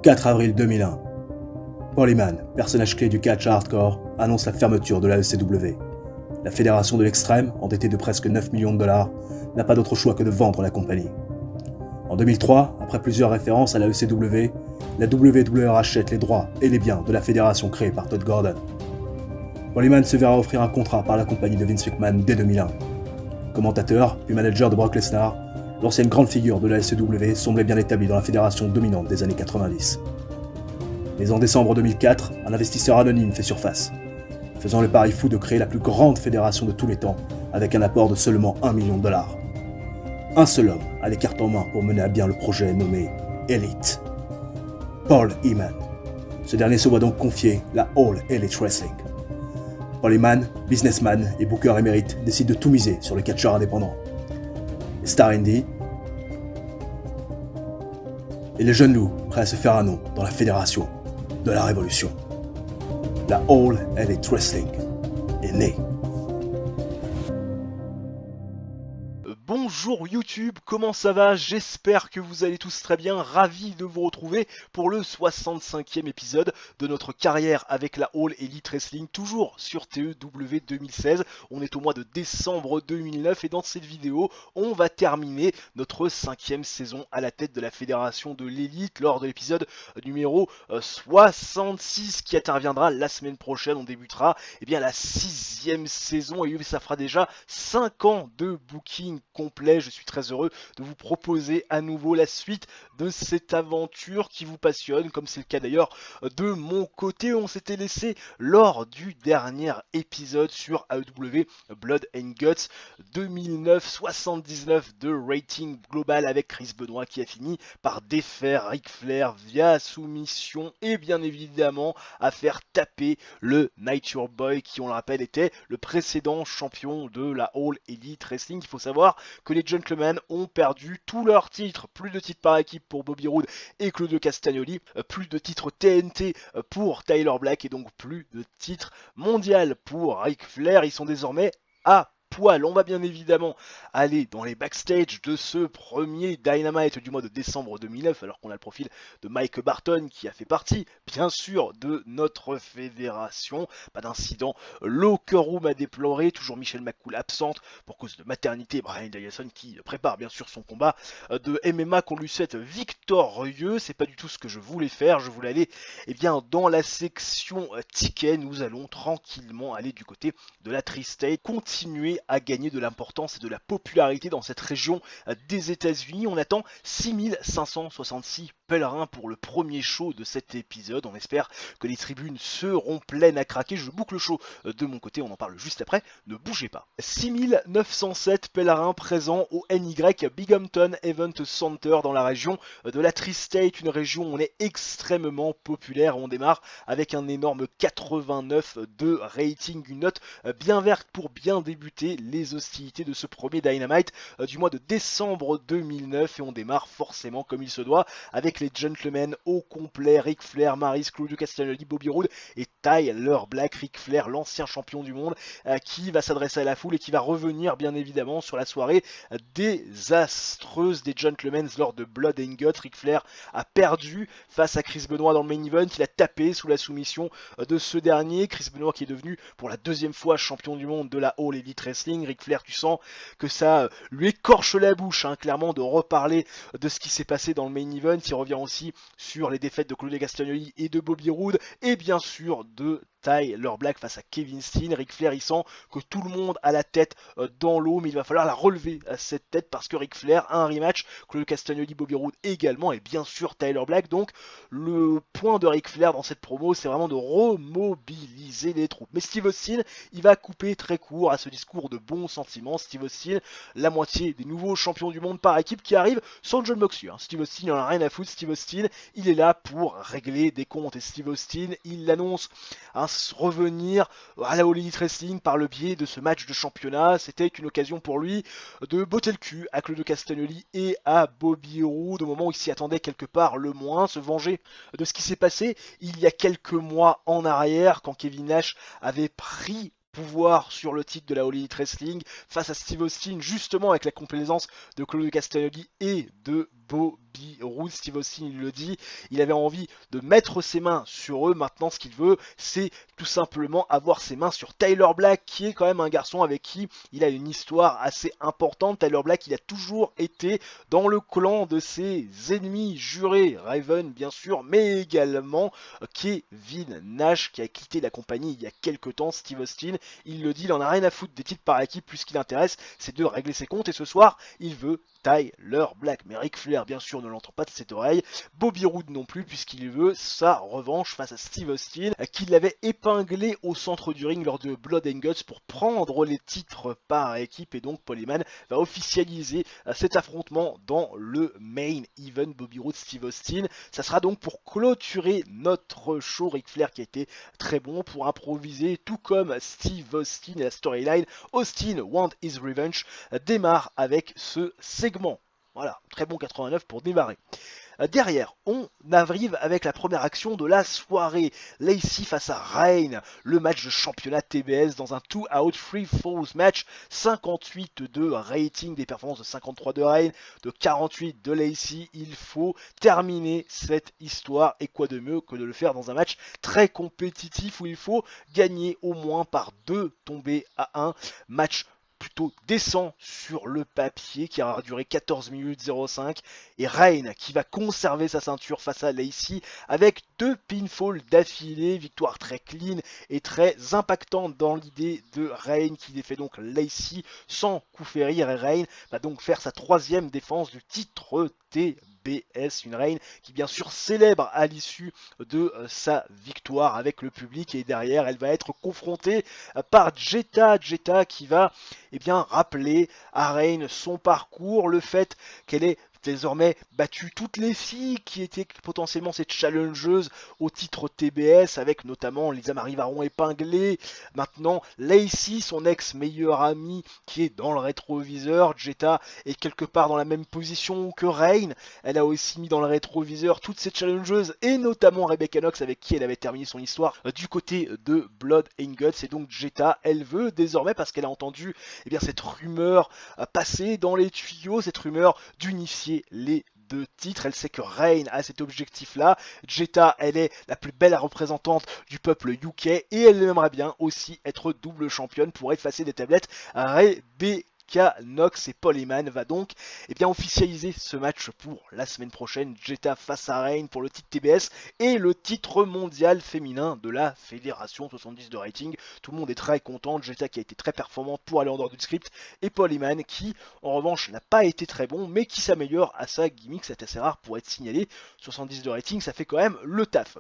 4 avril 2001. Paul Heyman, personnage clé du catch hardcore, annonce la fermeture de la ECW. La fédération de l'extrême, endettée de presque 9 millions de dollars, n'a pas d'autre choix que de vendre la compagnie. En 2003, après plusieurs références à la ECW, la WWE rachète les droits et les biens de la fédération créée par Todd Gordon. Paul Heyman se verra offrir un contrat par la compagnie de Vince McMahon dès 2001. Commentateur, puis manager de Brock Lesnar, l'ancienne grande figure de la ECW semblait bien établi dans la fédération dominante des années 90. Mais en décembre 2004, un investisseur anonyme fait surface, faisant le pari fou de créer la plus grande fédération de tous les temps, avec un apport de seulement 1 million de dollars. Un seul homme a les cartes en main pour mener à bien le projet nommé Elite. Paul Heyman. Ce dernier se voit donc confier la All Elite Wrestling. Paul Heyman, businessman et booker émérite, décide de tout miser sur le catcheur indépendant. Les stars indie et les jeunes loups prêts à se faire un nom dans la fédération de la révolution. La All Elite Wrestling est née. Bonjour YouTube, comment ça va? J'espère que vous allez tous très bien, ravi de vous retrouver pour le 65e épisode de notre carrière avec la All Elite Wrestling, toujours sur TEW 2016. On est au mois de décembre 2009 et dans cette vidéo, on va terminer notre 5e saison à la tête de la fédération de l'élite lors de l'épisode numéro 66 qui interviendra la semaine prochaine. On débutera la 6e saison et ça fera déjà 5 ans de booking complet. Je suis très heureux de vous proposer à nouveau la suite de cette aventure qui vous passionne, comme c'est le cas d'ailleurs de mon côté. On s'était laissé lors du dernier épisode sur AEW Blood and Guts 2009, 79 de rating global avec Chris Benoit qui a fini par défaire Ric Flair via soumission et bien évidemment à faire taper le Nature Boy qui, on le rappelle, était le précédent champion de la All Elite Wrestling. Il faut savoir que les Gentlemen ont perdu tous leurs titres, plus de titres par équipe pour Bobby Roode et Claudio Castagnoli, plus de titres TNT pour Tyler Black et donc plus de titres mondial pour Ric Flair. Ils sont désormais à poil. On va bien évidemment aller dans les backstage de ce premier Dynamite du mois de décembre 2009, alors qu'on a le profil de Mike Barton qui a fait partie, bien sûr, de notre fédération. Pas d'incident locker room à déplorer, toujours Michelle McCool absente pour cause de maternité. Brian Danielson qui prépare bien sûr son combat de MMA qu'on lui souhaite victorieux. C'est pas du tout ce que je voulais faire. Je voulais aller dans la section ticket. Nous allons tranquillement aller du côté de la Tri-State, continuer à gagner de l'importance et de la popularité dans cette région des États-Unis. On attend 6566 pèlerins pour le premier show de cet épisode. On espère que les tribunes seront pleines à craquer. Je boucle le show de mon côté, on en parle juste après. Ne bougez pas. 6907 pèlerins présents au NY Binghamton Event Center dans la région de la Tri-State, une région où on est extrêmement populaire. On démarre avec un énorme 89 de rating, une note bien verte pour bien débuter les hostilités de ce premier Dynamite du mois de décembre 2009 et on démarre forcément comme il se doit avec les Gentlemen au complet, Ric Flair, Maryse, Claudio Castagnoli, Bobby Roode et Tyler Black. Ric Flair, l'ancien champion du monde, qui va s'adresser à la foule et qui va revenir bien évidemment sur la soirée désastreuse des Gentlemen lors de Blood and Guts. Ric Flair a perdu face à Chris Benoit dans le main event, il a tapé sous la soumission de ce dernier. Chris Benoit qui est devenu pour la deuxième fois champion du monde de la All Elite Wrestling. Ric Flair, tu sens que ça lui écorche la bouche, clairement, de reparler de ce qui s'est passé dans le main event. Il revient aussi sur les défaites de Claudio Castagnoli et de Bobby Roode et bien sûr de Tyler Black face à Kevin Steen. Ric Flair, il sent que tout le monde a la tête dans l'eau, mais il va falloir la relever cette tête parce que Ric Flair a un rematch, Claudio Castagnoli, Bobby Roode également et bien sûr Tyler Black. Donc le point de Ric Flair dans cette promo, c'est vraiment de remobiliser les troupes. Mais Steve Austin, il va couper très court à ce discours de bons sentiments. Steve Austin, la moitié des nouveaux champions du monde par équipe qui arrivent sans Jon Moxley. Steve Austin, il en a rien à foutre. Steve Austin, il est là pour régler des comptes et Steve Austin, il annonce revenir à la All Elite Wrestling par le biais de ce match de championnat. C'était une occasion pour lui de botter le cul à Claudio Castagnoli et à Bobby Roode au moment où il s'y attendait quelque part le moins, se venger de ce qui s'est passé il y a quelques mois en arrière quand Kevin Nash avait pris pouvoir sur le titre de la All Elite Wrestling face à Steve Austin, justement avec la complaisance de Claudio Castagnoli et de Bobby Roode. Steve Austin, il le dit, il avait envie de mettre ses mains sur eux. Maintenant, ce qu'il veut, c'est tout simplement avoir ses mains sur Tyler Black, qui est quand même un garçon avec qui il a une histoire assez importante. Tyler Black, il a toujours été dans le clan de ses ennemis jurés, Raven bien sûr, mais également Kevin Nash, qui a quitté la compagnie il y a quelques temps. Steve Austin, il le dit, il en a rien à foutre des titres par équipe, plus ce qui l'intéresse, c'est de régler ses comptes, et ce soir, il veut Tyler Black. Mais Ric Flair, bien sûr, ne l'entend pas de cette oreille. Bobby Roode non plus, puisqu'il veut sa revanche face à Steve Austin, qui l'avait épinglé au centre du ring lors de Blood and Guts pour prendre les titres par équipe. Et donc, Paul Heyman va officialiser cet affrontement dans le main event. Bobby Roode, Steve Austin. Ça sera donc pour clôturer notre show. Ric Flair qui a été très bon pour improviser, tout comme Steve Austin, et la storyline Austin Want His Revenge démarre avec ce segment. Voilà, très bon 89 pour démarrer. Derrière, on arrive avec la première action de la soirée. Lacey face à Reign, le match de championnat TBS dans un 2-out 3-falls match. 58 de rating, des performances de 53 de Reign, de 48 de Lacey. Il faut terminer cette histoire, et quoi de mieux que de le faire dans un match très compétitif où il faut gagner au moins par 2 tombées à 1. Match plutôt décent sur le papier, qui aura duré 14 minutes 05, et Reign qui va conserver sa ceinture face à Lacey avec 2 pinfalls d'affilée, victoire très clean et très impactante dans l'idée de Reign, qui défait donc Lacey sans coup férir, et Reign va donc faire sa 3e défense du titre TBS, une Reign qui bien sûr célèbre à l'issue de sa victoire avec le public, et derrière elle va être confrontée par Jetta qui va rappeler à Reign son parcours, le fait qu'elle est désormais battu toutes les filles qui étaient potentiellement ces challengeuses au titre TBS, avec notamment Lisa Marie Varon épinglée. Maintenant, Lacey, son ex-meilleure amie, qui est dans le rétroviseur. Jetta est quelque part dans la même position que Reign. Elle a aussi mis dans le rétroviseur toutes ces challengeuses, et notamment Rebecca Knox, avec qui elle avait terminé son histoire du côté de Blood and Guts. Et donc Jetta, elle veut désormais, parce qu'elle a entendu cette rumeur passer dans les tuyaux, cette rumeur d'unifier les 2 titres. Elle sait que Reign a cet objectif-là. Jetta, elle est la plus belle représentante du peuple UK, et elle aimerait bien aussi être double championne pour effacer des tablettes Rebecca Knox. Et Paul Heyman va donc officialiser ce match pour la semaine prochaine. Jetta face à Reign pour le titre TBS et le titre mondial féminin de la fédération. 70 de rating, tout le monde est très content. Jetta qui a été très performante pour aller en dehors du script, et Paul Heyman qui en revanche n'a pas été très bon, mais qui s'améliore à sa gimmick. C'est assez rare pour être signalé. 70 de rating, ça fait quand même le taf.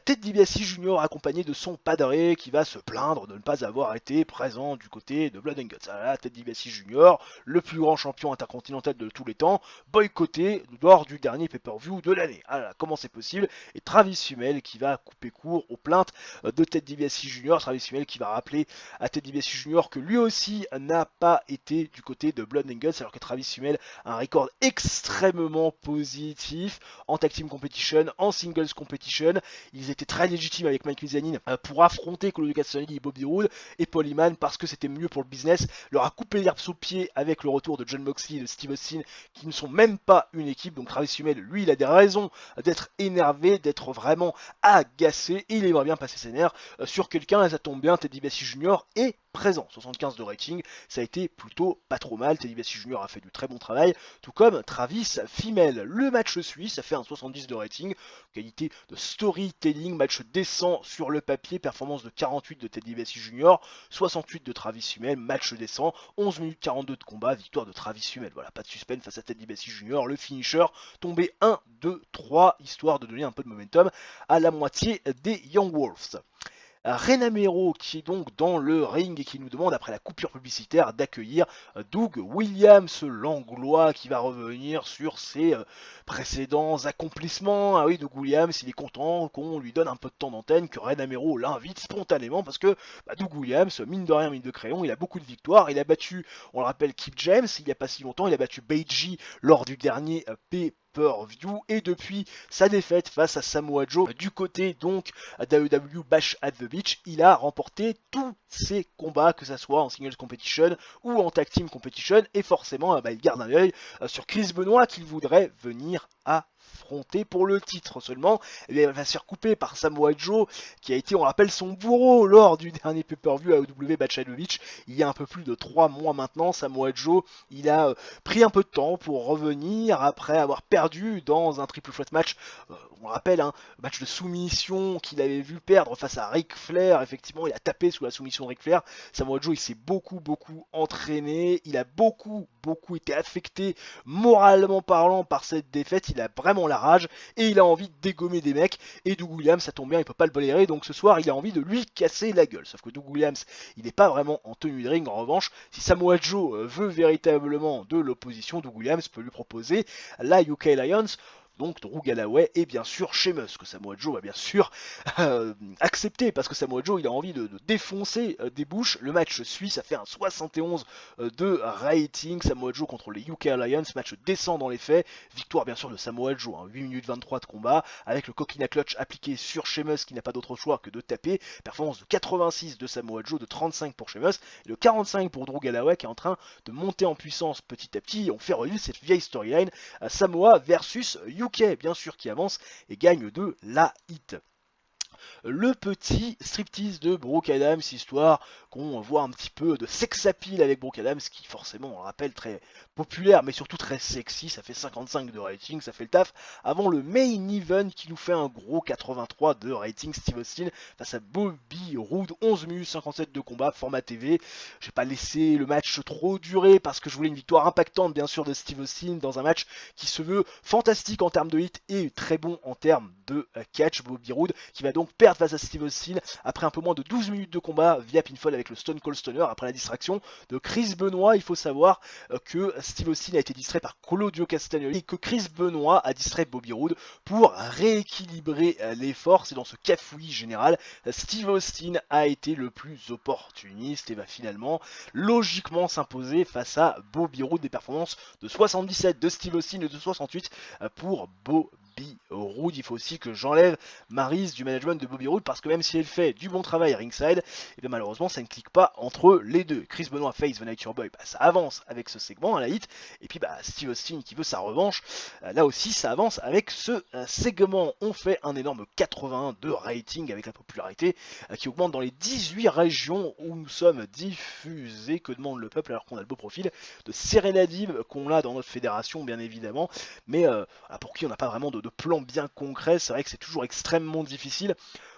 Ted DiBiase Jr. accompagné de son padre, qui va se plaindre de ne pas avoir été présent du côté de Blood and Guts. Voilà, Ted DiBiase Jr., le plus grand champion intercontinental de tous les temps, boycotté lors du dernier pay-per-view de l'année. Alors, comment c'est possible? Et Travis Hummel qui va couper court aux plaintes de Ted DiBiase Jr. Travis Hummel qui va rappeler à Ted DiBiase Jr. que lui aussi n'a pas été du côté de Blood and Guts, alors que Travis Hummel a un record extrêmement positif en tag team competition, en singles competition. Ils étaient très légitimes avec Mike Mizanin pour affronter Claudio Castagnoli et Bobby Roode, et Paul Heyman, parce que c'était mieux pour le business, leur a coupé l'herbe sous le pied avec le retour de Jon Moxley et de Steve Austin, qui ne sont même pas une équipe. Donc Travis Hummel, lui, il a des raisons d'être énervé, d'être vraiment agacé, et il aimerait bien passer ses nerfs sur quelqu'un, et ça tombe bien, Ted DiBiase Jr. est présent. 75 de rating, ça a été plutôt pas trop mal. Ted DiBiase Jr. a fait du très bon travail, tout comme Travis Fimmel. Le match suit, ça fait un 70 de rating, qualité de storytelling, match décent sur le papier, performance de 48 de Ted DiBiase Jr., 68 de Travis Hummel, match décent, 11 minutes 42 de combat, victoire de Travis Hummel. Voilà, pas de suspense face à Ted DiBiase Jr., le finisher, tombé 1, 2, 3, histoire de donner un peu de momentum à la moitié des Young Wolves. Renamero qui est donc dans le ring et qui nous demande, après la coupure publicitaire, d'accueillir Doug Williams, l'anglois, qui va revenir sur ses précédents accomplissements. Ah oui, Doug Williams, il est content qu'on lui donne un peu de temps d'antenne, que Renamero l'invite spontanément, parce que Doug Williams, mine de rien, mine de crayon, il a beaucoup de victoires. Il a battu, on le rappelle, Kip James il n'y a pas si longtemps, il a battu Beiji lors du dernier pay-per-view. Et depuis sa défaite face à Samoa Joe du côté donc WWE Bash at the Beach, il a remporté tous ses combats, que ce soit en singles competition ou en tag team competition, et forcément il garde un œil sur Chris Benoit qu'il voudrait venir affronter pour le titre. Seulement il va se faire couper par Samoa Joe, qui a été, on rappelle, son bourreau lors du dernier pay-per-view AEW Bash at the Beach il y a un peu plus de 3 mois maintenant. Samoa Joe, il a pris un peu de temps pour revenir après avoir perdu dans un triple threat match, on rappelle, match de soumission qu'il avait vu perdre face à Ric Flair. Effectivement, il a tapé sous la soumission de Ric Flair. Samoa Joe, il s'est beaucoup entraîné, il a beaucoup été affecté moralement parlant par cette défaite. Il a vraiment la rage et il a envie de dégommer des mecs, et Doug Williams, ça tombe bien, il peut pas le blairer, donc ce soir il a envie de lui casser la gueule. Sauf que Doug Williams, il n'est pas vraiment en tenue de ring. En revanche, si Samoa Joe veut véritablement de l'opposition, Doug Williams peut lui proposer la UK Alliance, donc Drew Galloway et bien sûr Sheamus, que Samoa Joe va bien sûr accepter, parce que Samoa Joe il a envie de défoncer des bouches. Le match suit, ça fait un 71 de rating. Samoa Joe contre les UK Alliance, match descend dans les faits, victoire bien sûr de Samoa Joe, 8 minutes 23 de combat, avec le coquina clutch appliqué sur Sheamus qui n'a pas d'autre choix que de taper. Performance de 86 de Samoa Joe, de 35 pour Sheamus, et de 45 pour Drew Galloway, qui est en train de monter en puissance petit à petit. On fait revivre cette vieille storyline, Samoa versus UK, bien sûr, qui avance et gagne de la hit. Le petit striptease de Brooke Adams, histoire qu'on voit un petit peu de sex appeal avec Brooke Adams, qui forcément, on le rappelle, très populaire, mais surtout très sexy. Ça fait 55 de rating, ça fait le taf. Avant le main event qui nous fait un gros 83 de rating, Steve Austin face à Bobby Roode, 11 minutes 57 de combat, format TV. J'ai pas laissé le match trop durer parce que je voulais une victoire impactante, bien sûr, de Steve Austin dans un match qui se veut fantastique en termes de hit et très bon en termes de catch. Bobby Roode qui va donc perdre face à Steve Austin après un peu moins de 12 minutes de combat via pinfall avec le Stone Cold Stunner après la distraction de Chris Benoit. Il faut savoir que Steve Austin a été distrait par Claudio Castagnoli et que Chris Benoit a distrait Bobby Roode pour rééquilibrer les forces. Et dans ce cafouillis général, Steve Austin a été le plus opportuniste et va finalement logiquement s'imposer face à Bobby Roode. Des performances de 77 de Steve Austin et de 68 pour Bobby Roode. Il faut aussi que j'enlève Maryse du management de Bobby Roode, parce que même si elle fait du bon travail ringside, et bien malheureusement ça ne clique pas entre les deux. Chris Benoit face The Nature Boy, ça avance avec ce segment à la hit, et puis Steve Austin qui veut sa revanche, là aussi ça avance avec ce segment. On fait un énorme 81 de rating avec la popularité qui augmente dans les 18 régions où nous sommes diffusés. Que demande le peuple alors qu'on a le beau profil de Serena Deeb qu'on a dans notre fédération, bien évidemment, mais pour qui on n'a pas vraiment de plan bien concret. C'est vrai que c'est toujours extrêmement difficile,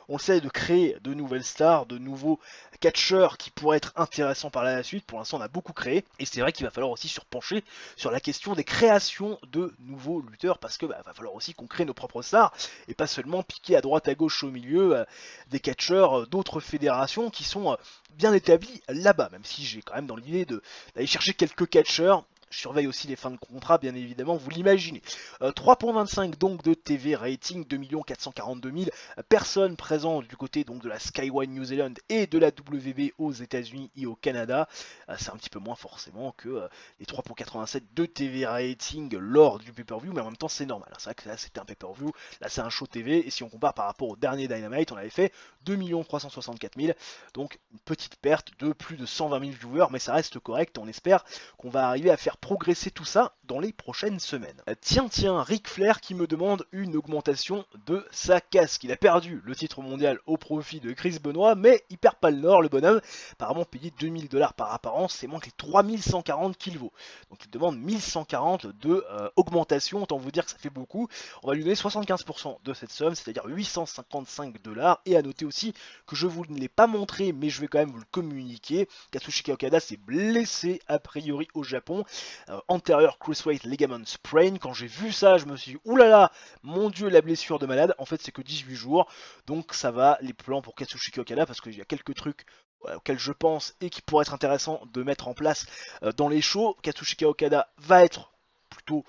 on le sait, de créer de nouvelles stars, de nouveaux catcheurs qui pourraient être intéressants par la suite. Pour l'instant on a beaucoup créé, et c'est vrai qu'il va falloir aussi se pencher sur la question des créations de nouveaux lutteurs, parce que va falloir aussi qu'on crée nos propres stars, et pas seulement piquer à droite à gauche au milieu des catcheurs d'autres fédérations qui sont bien établis là-bas, même si j'ai quand même dans l'idée d'aller chercher quelques catcheurs. Je surveille aussi les fins de contrat, bien évidemment, vous l'imaginez. 3.25 donc de TV rating, 2 442 000 personnes présentes du côté donc de la Sky One New Zealand et de la WB aux États-Unis et au Canada. C'est un petit peu moins forcément que les 3.87 de TV rating lors du pay-per-view, mais en même temps c'est normal. C'est vrai que là c'était un pay-per-view, là c'est un show TV, et si on compare par rapport au dernier Dynamite, on avait fait 2 364 000, donc une petite perte de plus de 120 000 viewers, mais ça reste correct. On espère qu'on va arriver à faire progresser tout ça dans les prochaines semaines. Tiens, Ric Flair qui me demande une augmentation de sa casque. Il a perdu le titre mondial au profit de Chris Benoit, mais il perd pas le nord, le bonhomme. Apparemment payé 2000 $ par apparence, c'est moins que les 3140 qu'il vaut. Donc il demande 1140 de augmentation, autant vous dire que ça fait beaucoup. On va lui donner 75% de cette somme, c'est-à-dire 855 $. Et à noter aussi que je vous ne l'ai pas montré, mais je vais quand même vous le communiquer. Katsushika Okada s'est blessé a priori au Japon. Antérieur cruiserweight ligament sprain. Quand j'ai vu ça, je me suis dit oulala, mon dieu, la blessure de malade. En fait, c'est que 18 jours, donc ça va. Les plans pour Katsushika Okada, parce qu'il y a quelques trucs auxquels je pense et qui pourraient être intéressants de mettre en place dans les shows. Katsushika Okada va être plutôt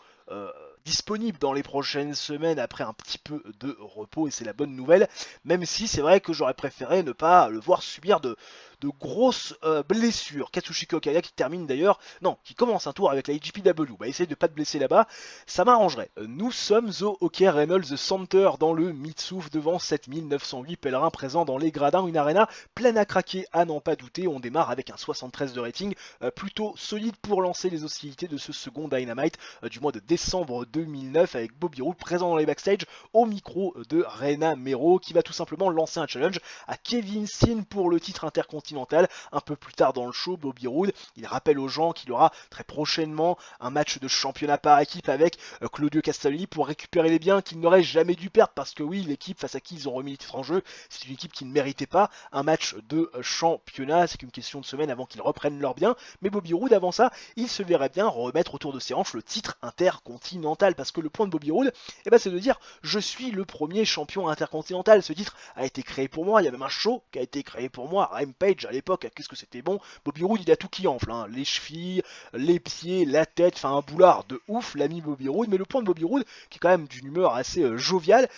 disponible dans les prochaines semaines après un petit peu de repos, et c'est la bonne nouvelle, même si c'est vrai que j'aurais préféré ne pas le voir subir de de grosses blessures. Katsushika Okada qui termine d'ailleurs, non, qui commence un tour avec la IGPW, bah essayez de pas te blesser là-bas, ça m'arrangerait. Nous sommes au Hockey Reynolds Center dans le Mitsouf devant 7908 pèlerins présents dans les gradins, une arena pleine à craquer à n'en pas douter. On démarre avec un 73 de rating, plutôt solide pour lancer les hostilités de ce second Dynamite du mois de décembre 2009 avec Bobby Roode présent dans les backstage au micro de Reina Mero qui va tout simplement lancer un challenge à Kevin Steen pour le titre intercontinental. Un peu plus tard dans le show, Bobby Roode, il rappelle aux gens qu'il aura très prochainement un match de championnat par équipe avec Claudio Castagnoli pour récupérer les biens qu'il n'aurait jamais dû perdre parce que oui, l'équipe face à qui ils ont remis les titres en jeu, c'est une équipe qui ne méritait pas un match de championnat, c'est qu'une question de semaine avant qu'ils reprennent leurs biens, mais Bobby Roode avant ça, il se verrait bien remettre autour de ses hanches le titre intercontinental parce que le point de Bobby Roode, c'est de dire je suis le premier champion intercontinental, ce titre a été créé pour moi, il y a même un show qui a été créé pour moi, Rampage à l'époque, qu'est-ce que c'était bon, Bobby Roode il a tout qui enfle, hein. Les chevilles, les pieds, la tête, enfin un boulard de ouf, l'ami Bobby Roode, mais le point de Bobby Roode, qui est quand même d'une humeur assez joviale,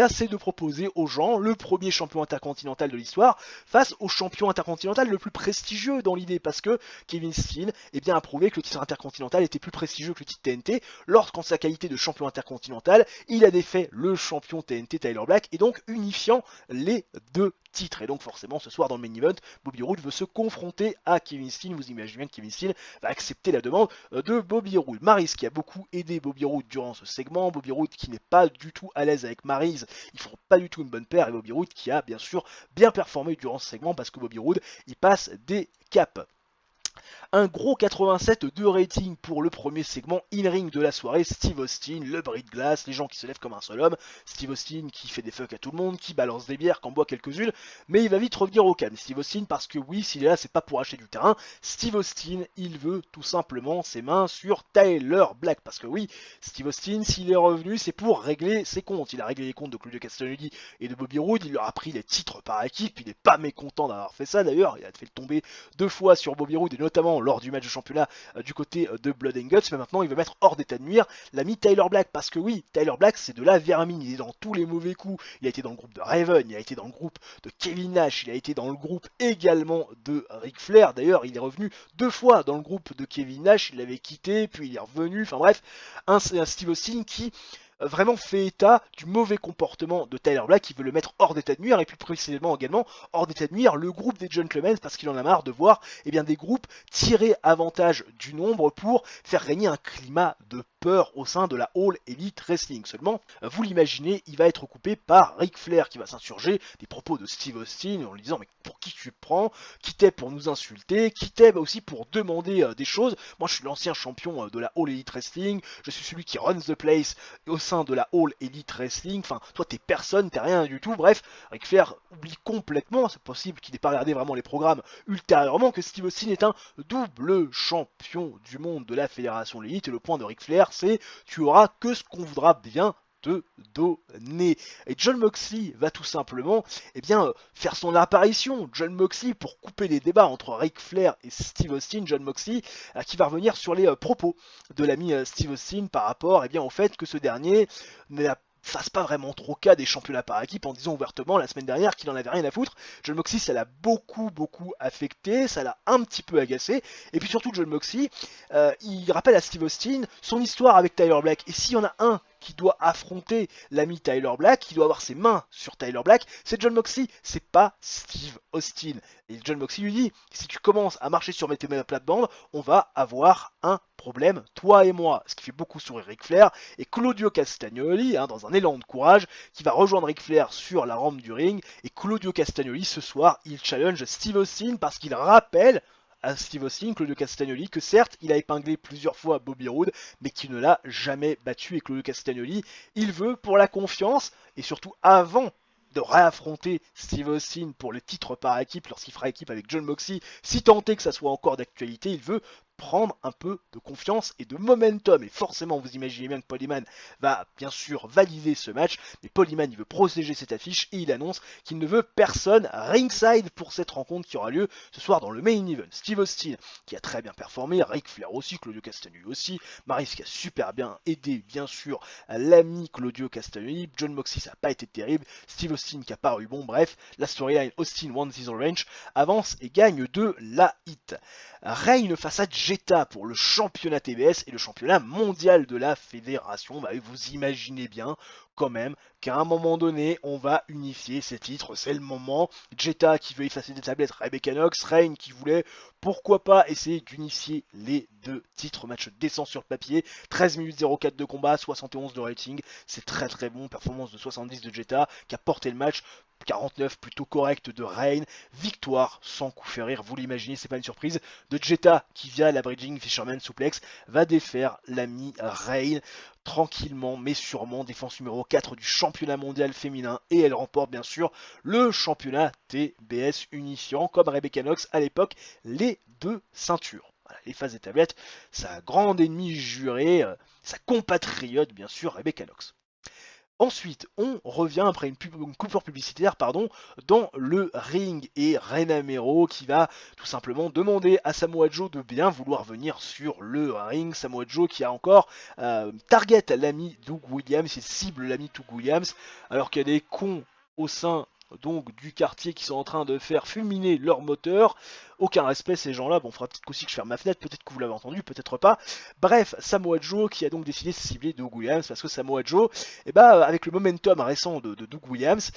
c'est de proposer aux gens le premier champion intercontinental de l'histoire face au champion intercontinental le plus prestigieux dans l'idée, parce que Kevin Steen a prouvé que le titre intercontinental était plus prestigieux que le titre TNT, lorsqu'en sa qualité de champion intercontinental, il a défait le champion TNT Tyler Black, et donc unifiant les deux titres. Et donc forcément ce soir dans le main event, Bobby Roode veut se confronter à Kevin Steen. Vous imaginez bien que Kevin Steen va accepter la demande de Bobby Roode. Maryse qui a beaucoup aidé Bobby Roode durant ce segment, Bobby Roode qui n'est pas du tout à l'aise avec Maryse, ils font pas du tout une bonne paire, et Bobby Roode qui a bien sûr bien performé durant ce segment parce que Bobby Roode il passe des caps. Un gros 87 de rating pour le premier segment in-ring de la soirée. Steve Austin, le bris de glace, les gens qui se lèvent comme un seul homme. Steve Austin qui fait des fucks à tout le monde, qui balance des bières, qui en boit quelques-unes. Mais il va vite revenir au calme, Steve Austin, parce que oui, s'il est là, c'est pas pour acheter du terrain. Steve Austin, il veut tout simplement ses mains sur Tyler Black. Parce que oui, Steve Austin, s'il est revenu, c'est pour régler ses comptes. Il a réglé les comptes de Claudio Castagnoli et de Bobby Roode. Il leur a pris les titres par équipe. Il n'est pas mécontent d'avoir fait ça d'ailleurs. Il a fait le tomber 2 fois sur Bobby Roode, et notamment lors du match de championnat du côté de Blood and Guts, mais maintenant il veut mettre hors d'état de nuire l'ami Tyler Black, parce que oui, Tyler Black c'est de la vermine, il est dans tous les mauvais coups, il a été dans le groupe de Raven, il a été dans le groupe de Kevin Nash, il a été dans le groupe également de Ric Flair, d'ailleurs il est revenu 2 fois dans le groupe de Kevin Nash, il l'avait quitté, puis il est revenu, enfin bref, un Steve Austin qui vraiment fait état du mauvais comportement de Tyler Black, qui veut le mettre hors d'état de nuire, et plus précisément également hors d'état de nuire le groupe des Gentlemen, parce qu'il en a marre de voir des groupes tirer avantage du nombre pour faire régner un climat de peur au sein de la All Elite Wrestling. Seulement, vous l'imaginez, il va être coupé par Ric Flair qui va s'insurger des propos de Steve Austin en lui disant mais pour qui tu te prends, qui t'es pour nous insulter, qui t'es aussi pour demander des choses. Moi je suis l'ancien champion de la All Elite Wrestling, je suis celui qui runs the place au sein de la All Elite Wrestling, enfin toi t'es personne, t'es rien du tout. Bref, Ric Flair oublie complètement, c'est possible qu'il n'ait pas regardé vraiment les programmes ultérieurement, que Steve Austin est un double champion du monde de la Fédération de l'Élite, et le point de Ric Flair c'est tu auras que ce qu'on voudra bien te donner. Et Jon Moxley va tout simplement faire son apparition. Jon Moxley pour couper les débats entre Ric Flair et Steve Austin. Jon Moxley qui va revenir sur les propos de l'ami Steve Austin par rapport au fait que ce dernier ne fasse pas vraiment trop cas des championnats par équipe, en disant ouvertement la semaine dernière qu'il en avait rien à foutre. Jon Moxley ça l'a beaucoup affecté, ça l'a un petit peu agacé, et puis surtout Jon Moxley il rappelle à Steve Austin son histoire avec Tyler Black, et s'il y en a un qui doit affronter l'ami Tyler Black, qui doit avoir ses mains sur Tyler Black, c'est Jon Moxley, c'est pas Steve Austin. Et Jon Moxley lui dit, si tu commences à marcher sur mes plates-bandes, on va avoir un problème, toi et moi. Ce qui fait beaucoup sourire Ric Flair, et Claudio Castagnoli, dans un élan de courage, qui va rejoindre Ric Flair sur la rampe du ring, et Claudio Castagnoli, ce soir, il challenge Steve Austin, parce qu'il rappelle à Steve Austin, Claudio Castagnoli, que certes il a épinglé plusieurs fois Bobby Roode, mais qu'il ne l'a jamais battu. Et Claudio Castagnoli, il veut pour la confiance, et surtout avant de réaffronter Steve Austin pour le titre par équipe lorsqu'il fera équipe avec Jon Moxley, si tant est que ça soit encore d'actualité, il veut prendre un peu de confiance et de momentum. Et forcément, vous imaginez bien que Paul Heyman va bien sûr valider ce match, mais Paul Heyman il veut protéger cette affiche et il annonce qu'il ne veut personne ringside pour cette rencontre qui aura lieu ce soir dans le main event. Steve Austin qui a très bien performé, Ric Flair aussi, Claudio Castagnoli aussi, Maryse qui a super bien aidé bien sûr l'ami Claudio Castagnoli, John Moxley ça n'a pas été terrible, Steve Austin qui a pas eu bon, bref, la storyline Austin won this range avance et gagne de la hit. Reign face à Jetta pour le championnat TBS et le championnat mondial de la fédération. Bah, vous imaginez bien quand même qu'à un moment donné, on va unifier ces titres. C'est le moment. Jetta qui veut effacer des tablettes, Rebecca Knox, Reign qui voulait, pourquoi pas, essayer d'unifier les deux titres. Match décent sur le papier. 13 minutes 04 de combat, 71 de rating. C'est très très bon. Performance de 70 de Jetta qui a porté le match. 49 plutôt correct de Reign, victoire sans coup férir, vous l'imaginez, c'est pas une surprise, de Jetta qui via la Bridging Fisherman Suplex va défaire l'ami Reign tranquillement mais sûrement, défense numéro 4 du championnat mondial féminin et elle remporte bien sûr le championnat TBS unifiant comme Rebecca Knox à l'époque les deux ceintures. Voilà, les phases des tablettes, sa grande ennemie jurée, sa compatriote bien sûr Rebecca Knox. Ensuite, on revient après une coupure publicitaire dans le ring et Reina Mero qui va tout simplement demander à Samoa Joe de bien vouloir venir sur le ring. Samoa Joe qui a encore target l'ami Doug Williams, il cible l'ami Doug Williams alors qu'il y a des cons au sein donc du quartier qui sont en train de faire fulminer leur moteur. Aucun respect ces gens-là, bon, faudra peut-être qu'aussi que je ferme ma fenêtre, peut-être que vous l'avez entendu, peut-être pas. Bref, Samoa Joe qui a donc décidé de cibler Doug Williams, parce que Samoa Joe, avec le momentum récent de Doug Williams,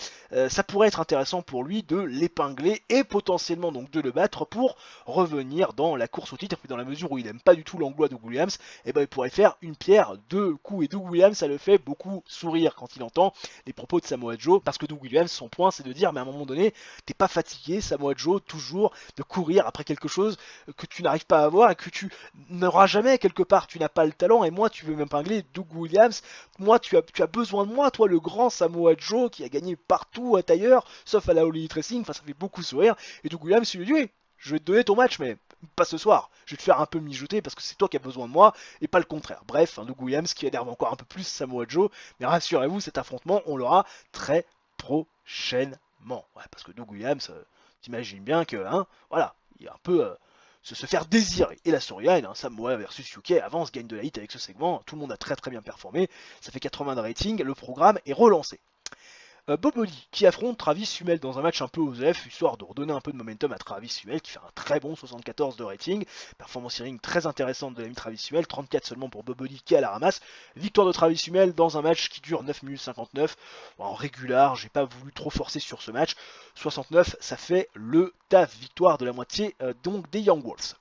ça pourrait être intéressant pour lui de l'épingler et potentiellement donc de le battre pour revenir dans la course au titre, puis dans la mesure où il n'aime pas du tout l'anglois Doug Williams, il pourrait faire une pierre deux coups, et Doug Williams, ça le fait beaucoup sourire quand il entend les propos de Samoa Joe, parce que Doug Williams, son point, c'est de dire, mais à un moment donné, t'es pas fatigué, Samoa Joe, toujours de courir après quelque chose que tu n'arrives pas à avoir et que tu n'auras jamais quelque part, tu n'as pas le talent et moi tu veux m'épingler Doug Williams, moi tu as besoin de moi, toi le grand Samoa Joe qui a gagné partout ailleurs, sauf à la All Elite Wrestling, enfin ça fait beaucoup sourire, et Doug Williams il lui dit oui, je vais te donner ton match mais pas ce soir, je vais te faire un peu mijoter parce que c'est toi qui as besoin de moi et pas le contraire. Bref, Doug Williams qui énerve encore un peu plus Samoa Joe, mais rassurez-vous cet affrontement on l'aura très prochainement, ouais, parce que Doug Williams t'imagines bien que, voilà, il y a un peu se faire désirer. Et la storyline, Samoa versus UK avance, gagne de la hit avec ce segment, tout le monde a très très bien performé, ça fait 80 de rating, le programme est relancé. Bob Holly qui affronte Travis Hummel dans un match un peu osef, histoire de redonner un peu de momentum à Travis Hummel qui fait un très bon 74 de rating, performance ring très intéressante de l'ami Travis Hummel, 34 seulement pour Bob Holly qui est à la ramasse, victoire de Travis Hummel dans un match qui dure 9 minutes 59, en régular, j'ai pas voulu trop forcer sur ce match, 69 ça fait le taf, victoire de la moitié donc des Young Wolves.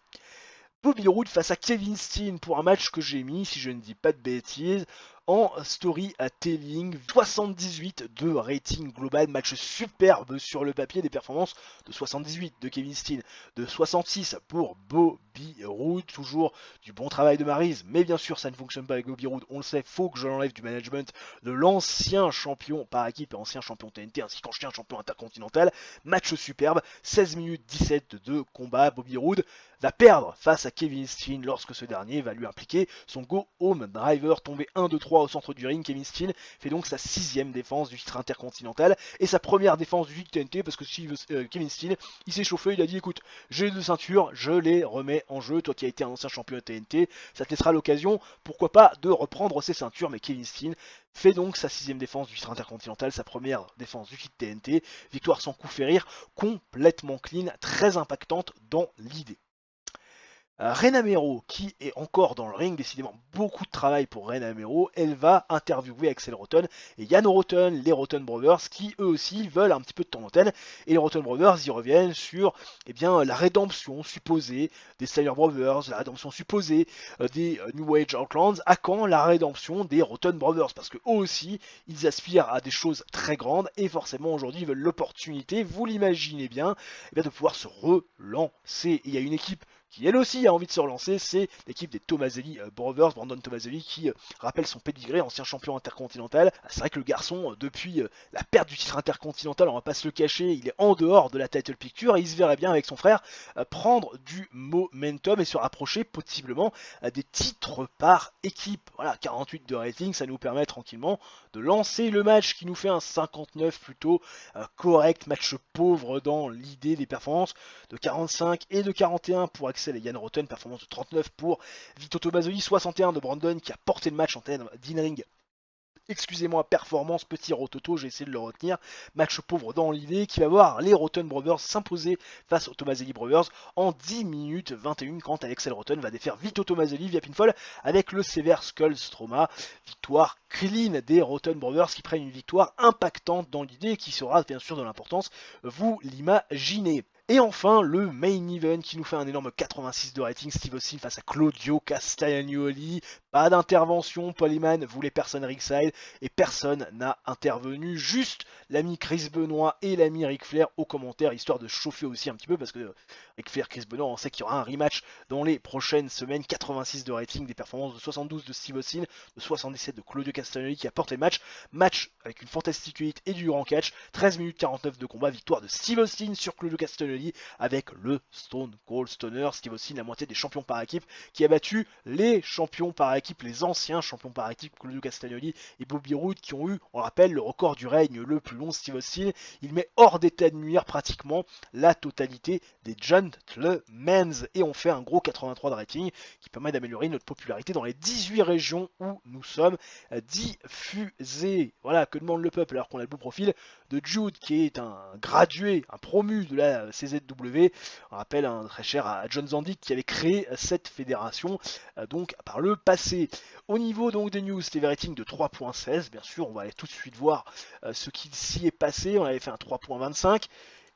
Bobby Roode face à Kevin Steen pour un match que j'ai mis, si je ne dis pas de bêtises, en story à telling, 78 de rating global, match superbe sur le papier, des performances de 78 de Kevin Steen, de 66 pour Bobby Roode, toujours du bon travail de Maryse, mais bien sûr ça ne fonctionne pas avec Bobby Roode, on le sait, faut que je l'enlève du management de l'ancien champion par équipe et ancien champion TNT ainsi qu'ancien champion intercontinental, match superbe, 16 minutes 17 de combat, Bobby Roode va perdre face à Kevin Steen lorsque ce dernier va lui impliquer son Go Home Driver tombé 1-2-3 au centre du ring. Kevin Steen fait donc sa 6ème défense du titre intercontinental et sa première défense du titre TNT parce que Kevin Steen il s'est chauffé, il a dit écoute j'ai les deux ceintures, je les remets en jeu, toi qui as été un ancien champion de TNT, ça te laissera l'occasion pourquoi pas de reprendre ses ceintures, mais Kevin Steen fait donc sa 6ème défense du titre intercontinental, sa première défense du titre TNT, victoire sans coup férir, complètement clean, très impactante dans l'idée. Reina Mero, qui est encore dans le ring, décidément beaucoup de travail pour Reina Mero, elle va interviewer Axel Rotten et Jan Rotten, les Rotten Brothers, qui eux aussi veulent un petit peu de temps d'antenne, et les Rotten Brothers y reviennent sur la rédemption supposée des Steiner Brothers, la rédemption supposée des New Age Outlands, à quand la rédemption des Rotten Brothers, parce que eux aussi, ils aspirent à des choses très grandes, et forcément aujourd'hui ils veulent l'opportunité, vous l'imaginez bien, de pouvoir se relancer. Il y a une équipe qui elle aussi a envie de se relancer, c'est l'équipe des Tomaselli Brothers, Brandon Tomaselli qui rappelle son pédigré, ancien champion intercontinental. C'est vrai que le garçon, depuis la perte du titre intercontinental, on va pas se le cacher, il est en dehors de la title picture et il se verrait bien avec son frère prendre du momentum et se rapprocher possiblement des titres par équipe. Voilà, 48 de rating, ça nous permet tranquillement de lancer le match qui nous fait un 59 plutôt correct, match pauvre dans l'idée des performances de 45 et de 41 pour Axel et Yann Roten, performance de 39 pour Vito Tomazoli, 61 de Brandon qui a porté le match en tête d'in-ring. Excusez-moi, performance, petit rototo, j'ai essayé de le retenir. Match pauvre dans l'idée qui va voir les Roten Brothers s'imposer face aux Tomaselli Brothers en 10 minutes 21 quand Axel Roten va défaire Vito Tomaselli via pinfall avec le sévère Skull Stroma. Victoire clean des Roten Brothers qui prennent une victoire impactante dans l'idée qui sera bien sûr de l'importance, vous l'imaginez. Et enfin, le main event qui nous fait un énorme 86 de rating, Steve Austin face à Claudio Castagnoli. Pas d'intervention, Paul Heyman voulait personne ringside et personne n'a intervenu. Juste l'ami Chris Benoit et l'ami Ric Flair aux commentaires, histoire de chauffer aussi un petit peu parce que Ric Flair, Chris Benoit, on sait qu'il y aura un rematch dans les prochaines semaines. 86 de rating, des performances de 72 de Steve Austin, de 77 de Claudio Castagnoli qui apporte les matchs. Match avec une fantastique 8 et du grand catch. 13 minutes 49 de combat, victoire de Steve Austin sur Claudio Castagnoli avec le Stone Cold Stunner. Steve Austin, la moitié des champions par équipe, qui a battu les champions par équipe, les anciens champions par équipe, Claudio Castagnoli et Bobby Roode, qui ont eu, on rappelle, le record du règne le plus long. Steve Austin, il met hors d'état de nuire pratiquement la totalité des Gentlemen's et on fait un gros 83 de rating qui permet d'améliorer notre popularité dans les 18 régions où nous sommes diffusés. Voilà, que demande le peuple alors qu'on a le beau profil de Jude qui est un gradué, un promu de la CZW, on rappelle un très cher à John Zandik qui avait créé cette fédération donc par le passé. Au niveau donc des news, c'était rating de 3.16, bien sûr on va aller tout de suite voir ce qui s'y est passé, on avait fait un 3.25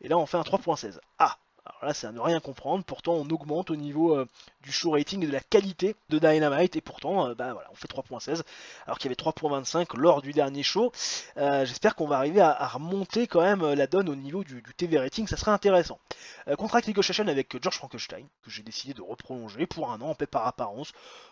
et là on fait un 3.16. Ah, alors là c'est à ne rien comprendre, pourtant on augmente au niveau du show rating et de la qualité de Dynamite et pourtant bah, voilà, on fait 3.16 alors qu'il y avait 3.25 lors du dernier show. J'espère qu'on va arriver à remonter quand même la donne au niveau du TV rating, ça serait intéressant. Contract negotiation avec George Frankenstein que j'ai décidé de reprolonger pour un an en paix par apparence,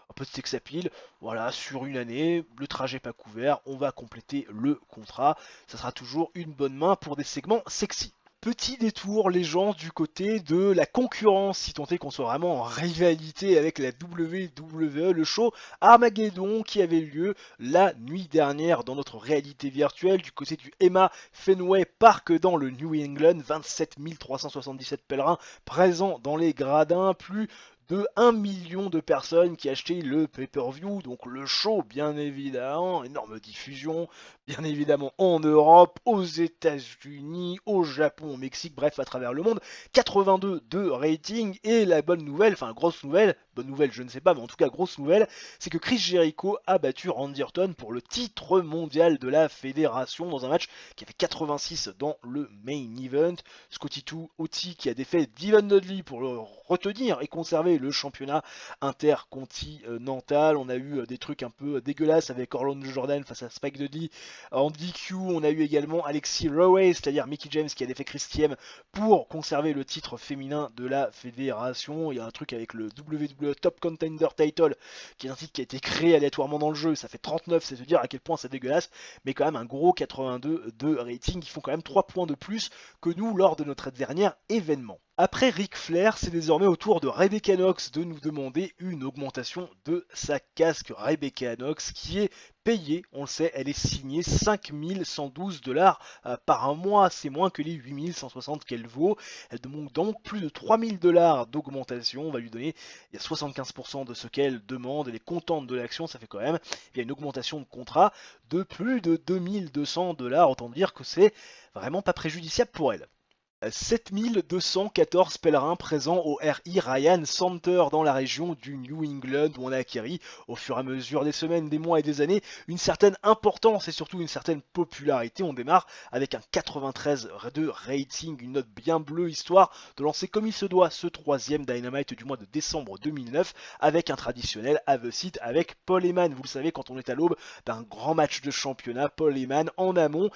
un peu de sex appeal, voilà, sur une année, le trajet pas couvert, on va compléter le contrat, ça sera toujours une bonne main pour des segments sexy. Petit détour, les gens, du côté de la concurrence, si tant est qu'on soit vraiment en rivalité avec la WWE, le show Armageddon qui avait lieu la nuit dernière dans notre réalité virtuelle du côté du Emma Fenway Park dans le New England. 27 377 pèlerins présents dans les gradins, plus de 1 million de personnes qui achetaient le pay-per-view, donc le show bien évidemment, énorme diffusion, bien évidemment en Europe, aux États-Unis, au Japon, au Mexique, bref à travers le monde. 82 de rating et la bonne nouvelle, enfin grosse nouvelle, bonne nouvelle je ne sais pas mais en tout cas grosse nouvelle, c'est que Chris Jericho a battu Randy Orton pour le titre mondial de la fédération dans un match qui avait 86 dans le main event. Scotty 2 Hotty qui a défait Devon Dudley pour le retenir et conserver le championnat intercontinental. On a eu des trucs un peu dégueulasses avec Orlando Jordan face à Spike Dudley en DQ. On a eu également Alexis Roway, c'est-à-dire Mickey James qui a défait Chris Thiem pour conserver le titre féminin de la fédération. Il y a un truc avec le WWE Top Contender Title qui est un titre qui a été créé aléatoirement dans le jeu. Ça fait 39, c'est se dire à quel point c'est dégueulasse, mais quand même un gros 82 de rating qui font quand même 3 points de plus que nous lors de notre dernier événement. Après Ric Flair, c'est désormais au tour de Rebecca Knox de nous demander une augmentation de sa casque. Rebecca Knox qui est payée, on le sait, elle est signée 5112 $ par mois, c'est moins que les 8160 qu'elle vaut. Elle demande donc plus de 3000 $ d'augmentation, on va lui donner 75% de ce qu'elle demande, elle est contente de l'action, ça fait quand même une augmentation de contrat de plus de 2200 $, autant dire que c'est vraiment pas préjudiciable pour elle. 7214 pèlerins présents au RI Ryan Center dans la région du New England où on a acquis au fur et à mesure des semaines, des mois et des années une certaine importance et surtout une certaine popularité. On démarre avec un 93 de rating, une note bien bleue, histoire de lancer comme il se doit ce troisième Dynamite du mois de décembre 2009 avec un traditionnel Have a Seat avec Paul Heyman. Vous le savez, quand on est à l'aube d'un grand match de championnat, Paul Heyman en amont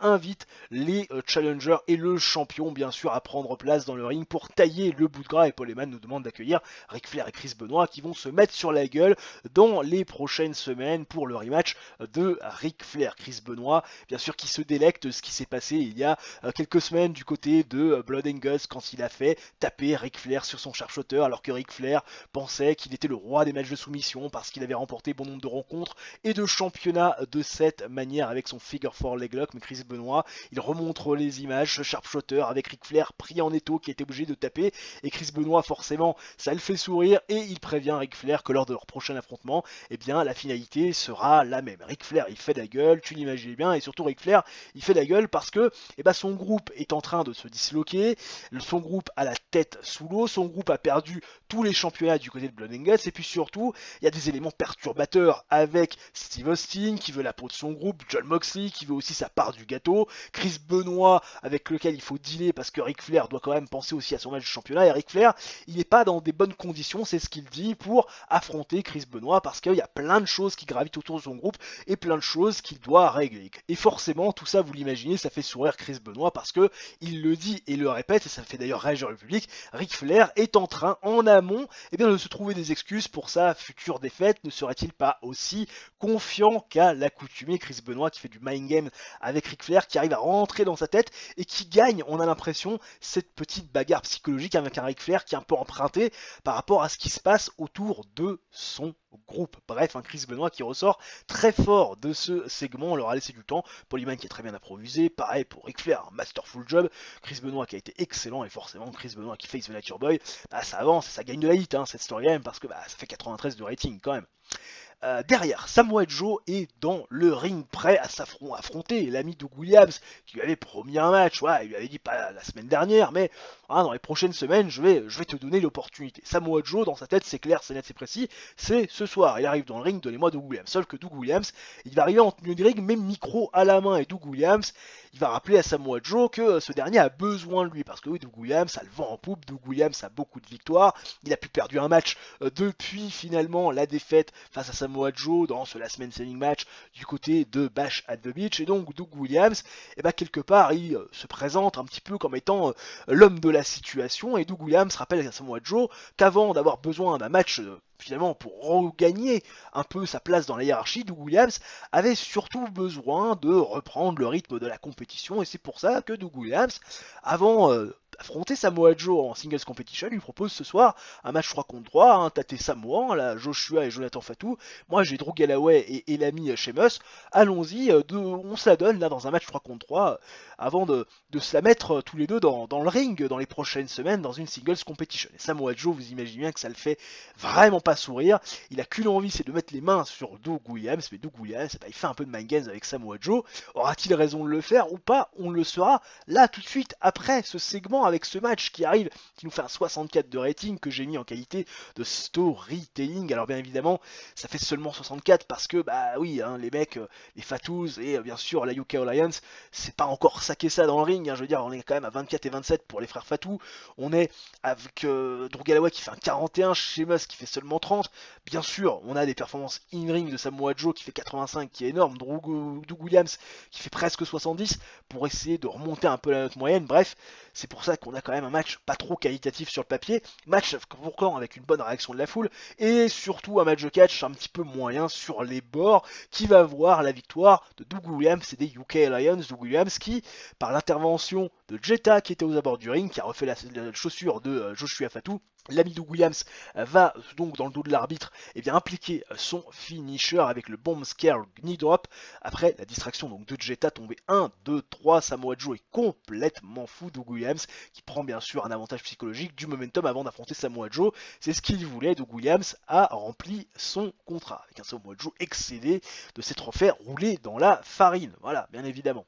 invite les challengers et le champion ont bien sûr à prendre place dans le ring pour tailler le bout de gras, et Paul Heyman nous demande d'accueillir Ric Flair et Chris Benoit qui vont se mettre sur la gueule dans les prochaines semaines pour le rematch de Ric Flair. Chris Benoit, bien sûr, qui se délecte de ce qui s'est passé il y a quelques semaines du côté de Blood and Guts quand il a fait taper Ric Flair sur son sharpshooter alors que Ric Flair pensait qu'il était le roi des matchs de soumission parce qu'il avait remporté bon nombre de rencontres et de championnats de cette manière avec son figure 4 leg lock. Mais Chris Benoit, il remontre les images, ce sharpshooter avec Ric Flair pris en étau qui était obligé de taper, et Chris Benoit forcément ça le fait sourire et il prévient Ric Flair que lors de leur prochain affrontement, eh bien la finalité sera la même. Ric Flair il fait la gueule, tu l'imagines bien, et surtout Ric Flair il fait la gueule parce que son groupe est en train de se disloquer, son groupe a la tête sous l'eau, son groupe a perdu tous les championnats du côté de Blood and Guts, et puis surtout il y a des éléments perturbateurs avec Steve Austin qui veut la peau de son groupe, Jon Moxley qui veut aussi sa part du gâteau, Chris Benoit avec lequel il faut dealer parce que Ric Flair doit quand même penser aussi à son match de championnat, et Ric Flair il n'est pas dans des bonnes conditions, c'est ce qu'il dit, pour affronter Chris Benoit parce qu'il y a plein de choses qui gravitent autour de son groupe et plein de choses qu'il doit régler. Et forcément tout ça, vous l'imaginez, ça fait sourire Chris Benoit parce que il le dit et le répète, et ça fait d'ailleurs réagir le public. Ric Flair est en train, en amont, de se trouver des excuses pour sa future défaite. Ne serait-il pas aussi confiant qu'à l'accoutumée Chris Benoit qui fait du mind game avec Ric Flair, qui arrive à rentrer dans sa tête et qui gagne, on a l'impression, cette petite bagarre psychologique avec un Ric Flair qui est un peu emprunté par rapport à ce qui se passe autour de son groupe. Bref, un Chris Benoit qui ressort très fort de ce segment, on leur a laissé du temps. Paul Heyman qui est très bien improvisé, pareil pour Ric Flair, un masterful job. Chris Benoit qui a été excellent, et forcément Chris Benoit qui face the Nature Boy, ça avance et ça gagne de la hit cette storyline parce que ça fait 93 de rating quand même. Derrière, Samoa Joe est dans le ring prêt à affronter l'ami Doug Williams qui lui avait promis un match. Il lui avait dit pas la semaine dernière, mais dans les prochaines semaines je vais te donner l'opportunité. Samoa Joe, dans sa tête, c'est clair, c'est net, c'est précis, c'est ce soir. Il arrive dans le ring, donnez-moi Doug Williams. Sauf que Doug Williams, il va arriver en tenue de ring, même micro à la main, et Doug Williams, il va rappeler à Samoa Joe que ce dernier a besoin de lui parce que oui, Doug Williams a le vent en poupe, Doug Williams a beaucoup de victoires, il a plus perdu un match depuis finalement la défaite face à Samoa Joe dans ce Last Man Standing match du côté de Bash at the Beach. Et donc Doug Williams, quelque part, il se présente un petit peu comme étant l'homme de la situation, et Doug Williams rappelle à Samoa Joe qu'avant d'avoir besoin d'un match finalement pour regagner un peu sa place dans la hiérarchie, Doug Williams avait surtout besoin de reprendre le rythme de la compétition, et c'est pour ça que Doug Williams, avant affronter Samoa Joe en singles competition, lui propose ce soir un match 3 contre 3, tâter Samoa, là, Joshua et Jonathan Fatou, moi j'ai Drew Galloway et l'ami Sheamus, allons-y, on se la donne là dans un match 3 contre 3, avant de se la mettre tous les deux dans le ring dans les prochaines semaines dans une singles competition. Et Samoa Joe, vous imaginez bien que ça le fait vraiment pas sourire, il a qu'une envie, c'est de mettre les mains sur Doug Williams, mais Doug Williams, il fait un peu de mind games avec Samoa Joe, aura-t-il raison de le faire ou pas? On le saura là tout de suite après ce segment avec ce match qui arrive, qui nous fait un 64 de rating que j'ai mis en qualité de storytelling. Alors bien évidemment, ça fait seulement 64 parce que oui, les mecs, les Fatous et bien sûr la UK Alliance, c'est pas encore saqué ça dans le ring, je veux dire, on est quand même à 24 et 27 pour les frères Fatou, on est avec Drew Galloway qui fait un 41, Sheamus qui fait seulement 30, bien sûr, on a des performances in-ring de Samoa Joe qui fait 85, qui est énorme, Doug Williams qui fait presque 70, pour essayer de remonter un peu la note moyenne. Bref, c'est pour ça qu'on a quand même un match pas trop qualitatif sur le papier, match pourtant avec une bonne réaction de la foule, et surtout un match de catch un petit peu moyen sur les bords, qui va voir la victoire de Doug Williams et des UK Alliance. Doug Williams qui, par l'intervention de Jetta qui était aux abords du ring, qui a refait la chaussure de Joshua Fatou, l'ami Doug Williams va donc dans le dos de l'arbitre impliquer son finisher avec le bomb scare knee drop après la distraction donc de Jetta, tombé 1, 2, 3, Samoa Joe est complètement fou. Doug Williams qui prend bien sûr un avantage psychologique du momentum avant d'affronter Samoa Joe, c'est ce qu'il voulait. Doug Williams a rempli son contrat avec un Samoa Joe excédé de s'être fait rouler dans la farine, voilà, bien évidemment.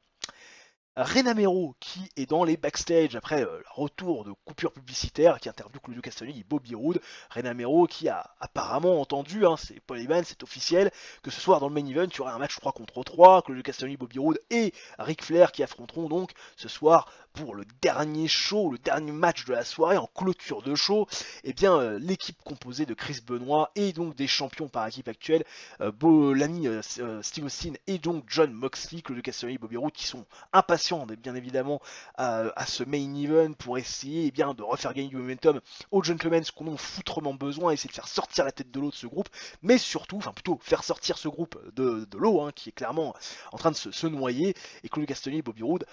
Rena Mero qui est dans les backstage après le retour de coupure publicitaire, qui interviewe Claudio Castagnoli et Bobby Roode. Rena Mero qui a apparemment entendu, c'est Paul Heyman, c'est officiel, que ce soir dans le main event il y aura un match 3 contre 3, Claudio Castagnoli, Bobby Roode et Ric Flair qui affronteront donc ce soir pour le dernier show, le dernier match de la soirée en clôture de show, eh bien l'équipe composée de Chris Benoit et donc des champions par équipe actuelle, l'ami Steve Austin et donc Jon Moxley, Claudio Castagnoli, Bobby Roode, qui sont impatients bien évidemment à ce main event pour essayer eh bien, de refaire gagner du momentum aux Gentlemen, ce qu'on a foutrement besoin, essayer de faire sortir la tête de l'eau de ce groupe, mais surtout, enfin plutôt faire sortir ce groupe de l'eau, hein, qui est clairement en train de se noyer. Et Claudio Castagnoli et Bobby Roode,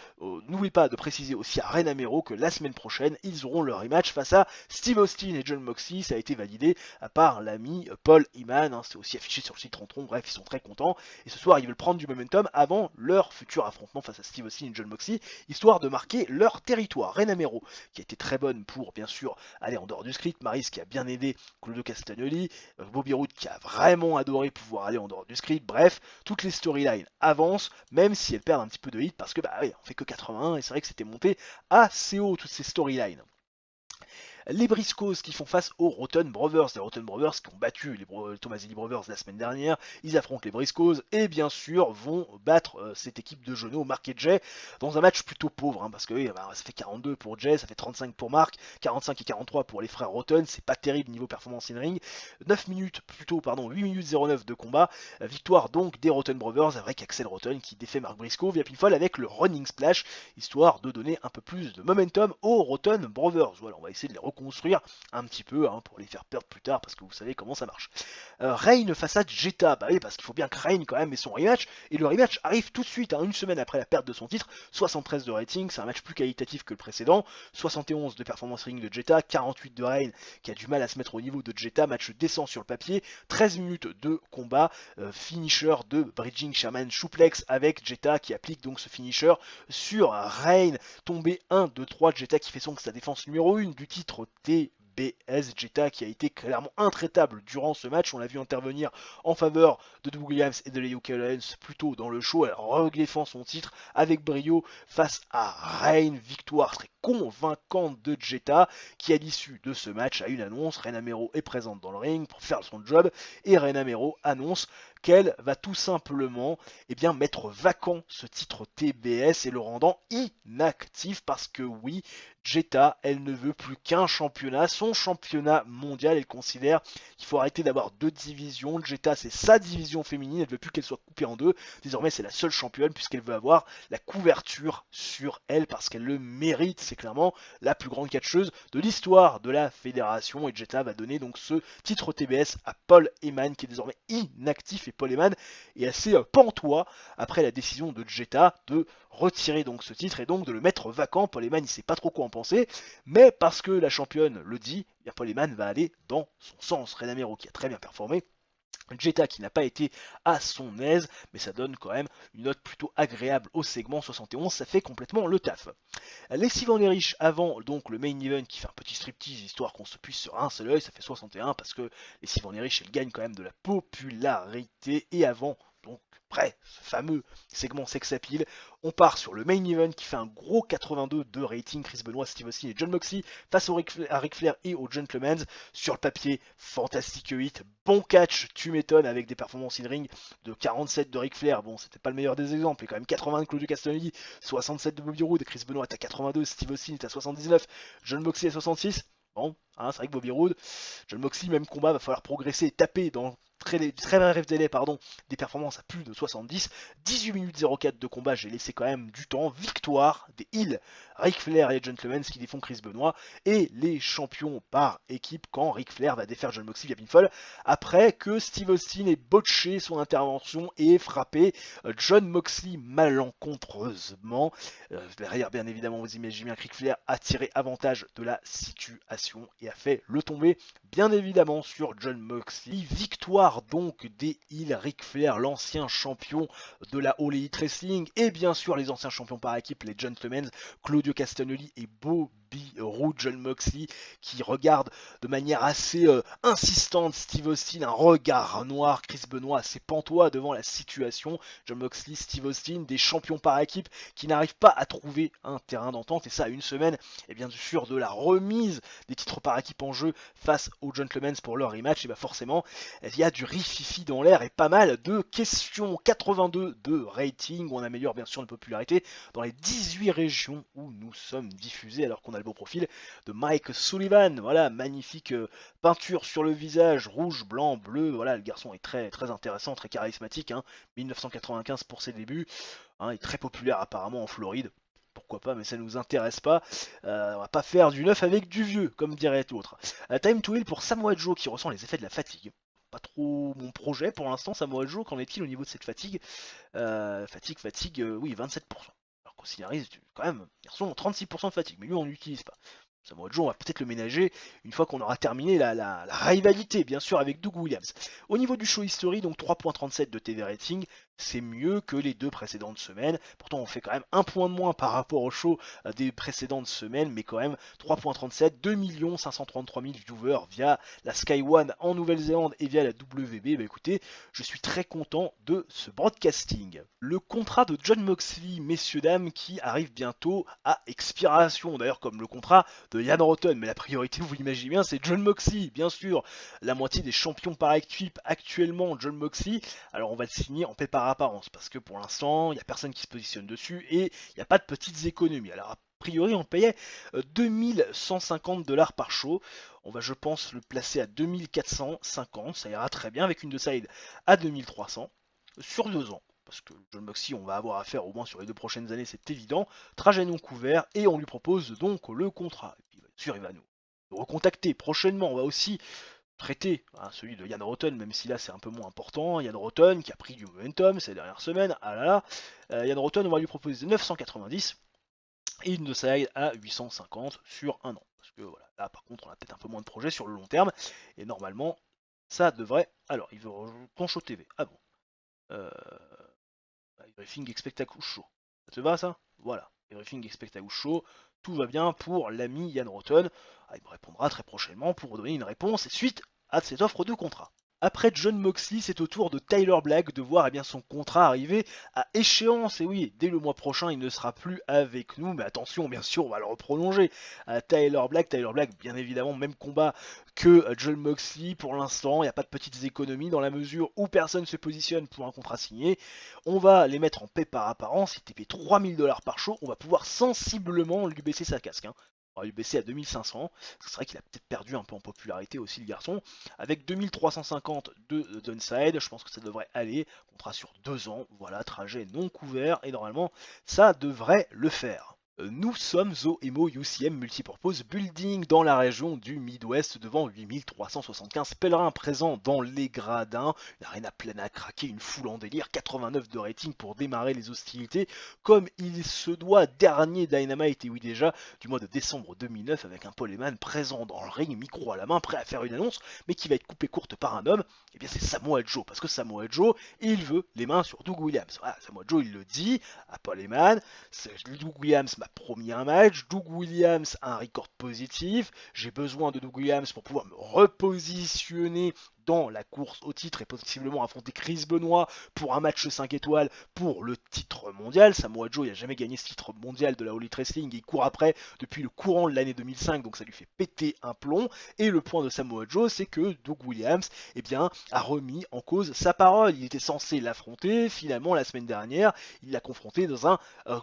n'oubliez pas de préciser aussi à Reina Mero que la semaine prochaine, ils auront leur rematch face à Steve Austin et Jon Moxley. Ça a été validé par l'ami Paul Heyman, hein, c'est aussi affiché sur le site Trentron, bref, ils sont très contents. Et ce soir, ils veulent prendre du momentum avant leur futur affrontement face à Steve Austin et Jon Moxley, histoire de marquer leur territoire. Reina Mero, qui a été très bonne pour, bien sûr, aller en dehors du script, Maryse qui a bien aidé Claudio Castagnoli, Bobby Roode qui a vraiment adoré pouvoir aller en dehors du script, bref, toutes les storylines avancent, même si elles perdent un petit peu de hit, parce que bah oui, on fait que 81, et c'est vrai que c'était monté assez haut, toutes ces storylines. Les Briscoes qui font face aux Rotten Brothers, les Rotten Brothers qui ont battu les Tomasini Brothers la semaine dernière, ils affrontent les Briscoes et bien sûr vont battre cette équipe de genoux, Mark et Jay, dans un match plutôt pauvre, hein, parce que oui, bah, ça fait 42 pour Jay, ça fait 35 pour Mark, 45 et 43 pour les frères Rotten, c'est pas terrible niveau performance in ring, 9 minutes plutôt, pardon, 8 minutes 09 de combat, victoire donc des Rotten Brothers avec Axel Rotten qui défait Mark Briscoe via pinfall avec le Running Splash, histoire de donner un peu plus de momentum aux Rotten Brothers. Voilà, on va essayer de les reconstruire un petit peu hein, pour les faire perdre plus tard parce que vous savez comment ça marche. Reign face à Jetta, bah oui, parce qu'il faut bien que Reign quand même ait son rematch, et le rematch arrive tout de suite, hein, une semaine après la perte de son titre, 73 de rating, c'est un match plus qualitatif que le précédent, 71 de performance ring de Jetta, 48 de Reign qui a du mal à se mettre au niveau de Jetta, match décent sur le papier, 13 minutes de combat, finisher de Bridging Sherman Suplex avec Jetta qui applique donc ce finisher sur Reign, tombé 1, 2, 3, Jetta qui fait son que sa défense numéro 1 du titre TBS, Jetta qui a été clairement intraitable durant ce match, on l'a vu intervenir en faveur de Doug Williams et de Leo Collins plus tôt dans le show, elle redéfend son titre avec brio face à Reign, victoire très convaincante de Jetta qui à l'issue de ce match a une annonce, Reina Mero est présente dans le ring pour faire son job et Reina Mero annonce qu'elle va tout simplement eh bien, mettre vacant ce titre TBS et le rendant inactif parce que oui, Jetta, elle ne veut plus qu'un championnat, son championnat mondial, elle considère qu'il faut arrêter d'avoir deux divisions, Jetta c'est sa division féminine, elle ne veut plus qu'elle soit coupée en deux, désormais c'est la seule championne puisqu'elle veut avoir la couverture sur elle parce qu'elle le mérite, c'est clairement la plus grande catcheuse de l'histoire de la fédération et Jetta va donner donc ce titre TBS à Paul Heyman qui est désormais inactif et Paul Heyman est assez pantois après la décision de Jetta de retirer donc ce titre et donc de le mettre vacant. Paul Heyman il sait pas trop quoi en penser, mais parce que la championne le dit, bien Paul Heyman va aller dans son sens. Reina Mero qui a très bien performé, Jetta qui n'a pas été à son aise, mais ça donne quand même une note plutôt agréable au segment 71, ça fait complètement le taf. Les Sivan les riches avant donc le main event qui fait un petit striptease histoire qu'on se puisse sur un seul œil, ça fait 61 parce que les Sivan les riches elles gagnent quand même de la popularité et avant donc après ce fameux segment sex appeal, on part sur le main event qui fait un gros 82 de rating, Chris Benoit, Steve Austin et Jon Moxley face à Ric Flair et aux Gentlemen. Sur le papier, fantastique 8, bon catch, tu m'étonnes, avec des performances in ring de 47 de Ric Flair, bon c'était pas le meilleur des exemples, et quand même 80 de Claudio Castagnoli, 67 de Bobby Roode, Chris Benoit est à 82, Steve Austin est à 79, Jon Moxley à 66. Bon, hein, c'est vrai que Bobby Roode, Jon Moxley, même combat, va falloir progresser et taper dans très bref délai, pardon, des performances à plus de 70. 18 minutes 04 de combat, j'ai laissé quand même du temps. Victoire des Hills, Ric Flair et les Gentlemen qui défont Chris Benoit et les champions par équipe quand Ric Flair va défaire Jon Moxley via pinfall après que Steve Austin ait botché son intervention et frappé Jon Moxley malencontreusement. Derrière, bien évidemment, vous imaginez bien que Ric Flair a tiré avantage de la situation et a fait le tomber, bien évidemment, sur Jon Moxley. Victoire donc des Hills, Ric Flair, l'ancien champion de la All Elite Wrestling, et bien sûr les anciens champions par équipe, les Gentlemen, Claudio Castagnoli et Bobby roux John Moxley qui regarde de manière assez insistante Steve Austin, un regard noir. Chris Benoit assez pantois devant la situation. John Moxley, Steve Austin, des champions par équipe qui n'arrivent pas à trouver un terrain d'entente, et ça à une semaine et bien sûr de la remise des titres par équipe en jeu face aux Gentlemen pour leur rematch. Et bien forcément il y a du rififi dans l'air et pas mal de questions. 82 de rating, on améliore bien sûr de popularité dans les 18 régions où nous sommes diffusés, alors qu'on a le beau profil de Mike Sullivan. Voilà, magnifique peinture sur le visage, rouge, blanc, bleu. Voilà, le garçon est très, très intéressant, très charismatique. 1995 pour ses débuts. Il est très populaire apparemment en Floride. Pourquoi pas, mais ça nous intéresse pas. On va pas faire du neuf avec du vieux, comme dirait l'autre. Time to Heal pour Samoa Joe qui ressent les effets de la fatigue. Pas trop mon projet pour l'instant. Samoa Joe, qu'en est-il au niveau de cette fatigue? Fatigue, oui, 27%. Alors qu'on scénarise quand même, garçon, 36% de fatigue, mais lui on n'utilise pas. Samoa Joe, on va peut-être le ménager une fois qu'on aura terminé la rivalité, bien sûr, avec Doug Williams. Au niveau du show history, donc 3.37 de TV rating, c'est mieux que les deux précédentes semaines. Pourtant, on fait quand même un point de moins par rapport au show des précédentes semaines, mais quand même 3.37, 2 533 000 viewers via la Sky One en Nouvelle-Zélande et via la WB. Bah écoutez, je suis très content de ce broadcasting. Le contrat de John Moxley, messieurs dames, qui arrive bientôt à expiration. D'ailleurs, comme le contrat de Ian Rotten, mais la priorité, vous l'imaginez bien, c'est John Moxley, bien sûr. La moitié des champions par équipe actuellement, John Moxley. Alors on va le signer en paix par apparence, parce que pour l'instant, il n'y a personne qui se positionne dessus et il n'y a pas de petites économies. Alors a priori, on payait 2150 $ par show. On va, je pense, le placer à 2450, ça ira très bien avec une de side à 2300 sur 2 ans. Parce que John Moxley, on va avoir affaire au moins sur les 2 prochaines années, c'est évident. Trajet non couvert, et on lui propose donc le contrat. Et puis, bien sûr, il va nous recontacter prochainement. On va aussi traiter celui de Ian Rotten, même si là c'est un peu moins important. Ian Rotten qui a pris du momentum ces dernières semaines. Ah là là. Ian Rotten, on va lui proposer 990 et une de side à 850 sur un an. Parce que voilà, là par contre, on a peut-être un peu moins de projets sur le long terme. Et normalement, ça devrait. Alors, il veut Poncho TV. Ah bon. Euh, Everything Expect Show. Ça te va ça? Voilà. Everything Expect Show. Tout va bien pour l'ami Ian Rotten. Il me répondra très prochainement pour donner une réponse suite à cette offre de contrat. Après John Moxley, c'est au tour de Tyler Black de voir son contrat arriver à échéance. Et oui, dès le mois prochain, il ne sera plus avec nous. Mais attention, bien sûr, on va le reprolonger. Tyler Black, bien évidemment, même combat que John Moxley. Pour l'instant, il n'y a pas de petites économies dans la mesure où personne se positionne pour un contrat signé. On va les mettre en paix par apparence. Il TP 3000 $ par show. On va pouvoir sensiblement lui baisser sa casque. On va lui baisser à 2500. C'est vrai qu'il a peut-être perdu un peu en popularité aussi, le garçon. Avec 2350 de downside, je pense que ça devrait aller. Contrat sur 2 ans. Voilà, trajet non couvert. Et normalement, ça devrait le faire. Nous sommes au Emo UCM Multipurpose Building dans la région du Midwest devant 8375 pèlerins présents dans les gradins. Une arène pleine à craquer, une foule en délire, 89 de rating pour démarrer les hostilités comme il se doit. Dernier Dynamite, et oui déjà, du mois de décembre 2009 avec un Paul Heyman présent dans le ring, micro à la main, prêt à faire une annonce, mais qui va être coupée courte par un homme. Et bien c'est Samoa Joe, parce que Samoa Joe, il veut les mains sur Doug Williams. Voilà, Samoa Joe il le dit à Paul Heyman, Doug Williams m'a promis un match, Doug Williams a un record positif, j'ai besoin de Doug Williams pour pouvoir me repositionner dans la course au titre et possiblement affronter Chris Benoit pour un match 5 étoiles pour le titre mondial. Samoa Joe, il n'a jamais gagné ce titre mondial de la All Elite Wrestling, il court après depuis le courant de l'année 2005, donc ça lui fait péter un plomb. Et le point de Samoa Joe, c'est que Doug Williams a remis en cause sa parole. Il était censé l'affronter, finalement la semaine dernière, il l'a confronté dans un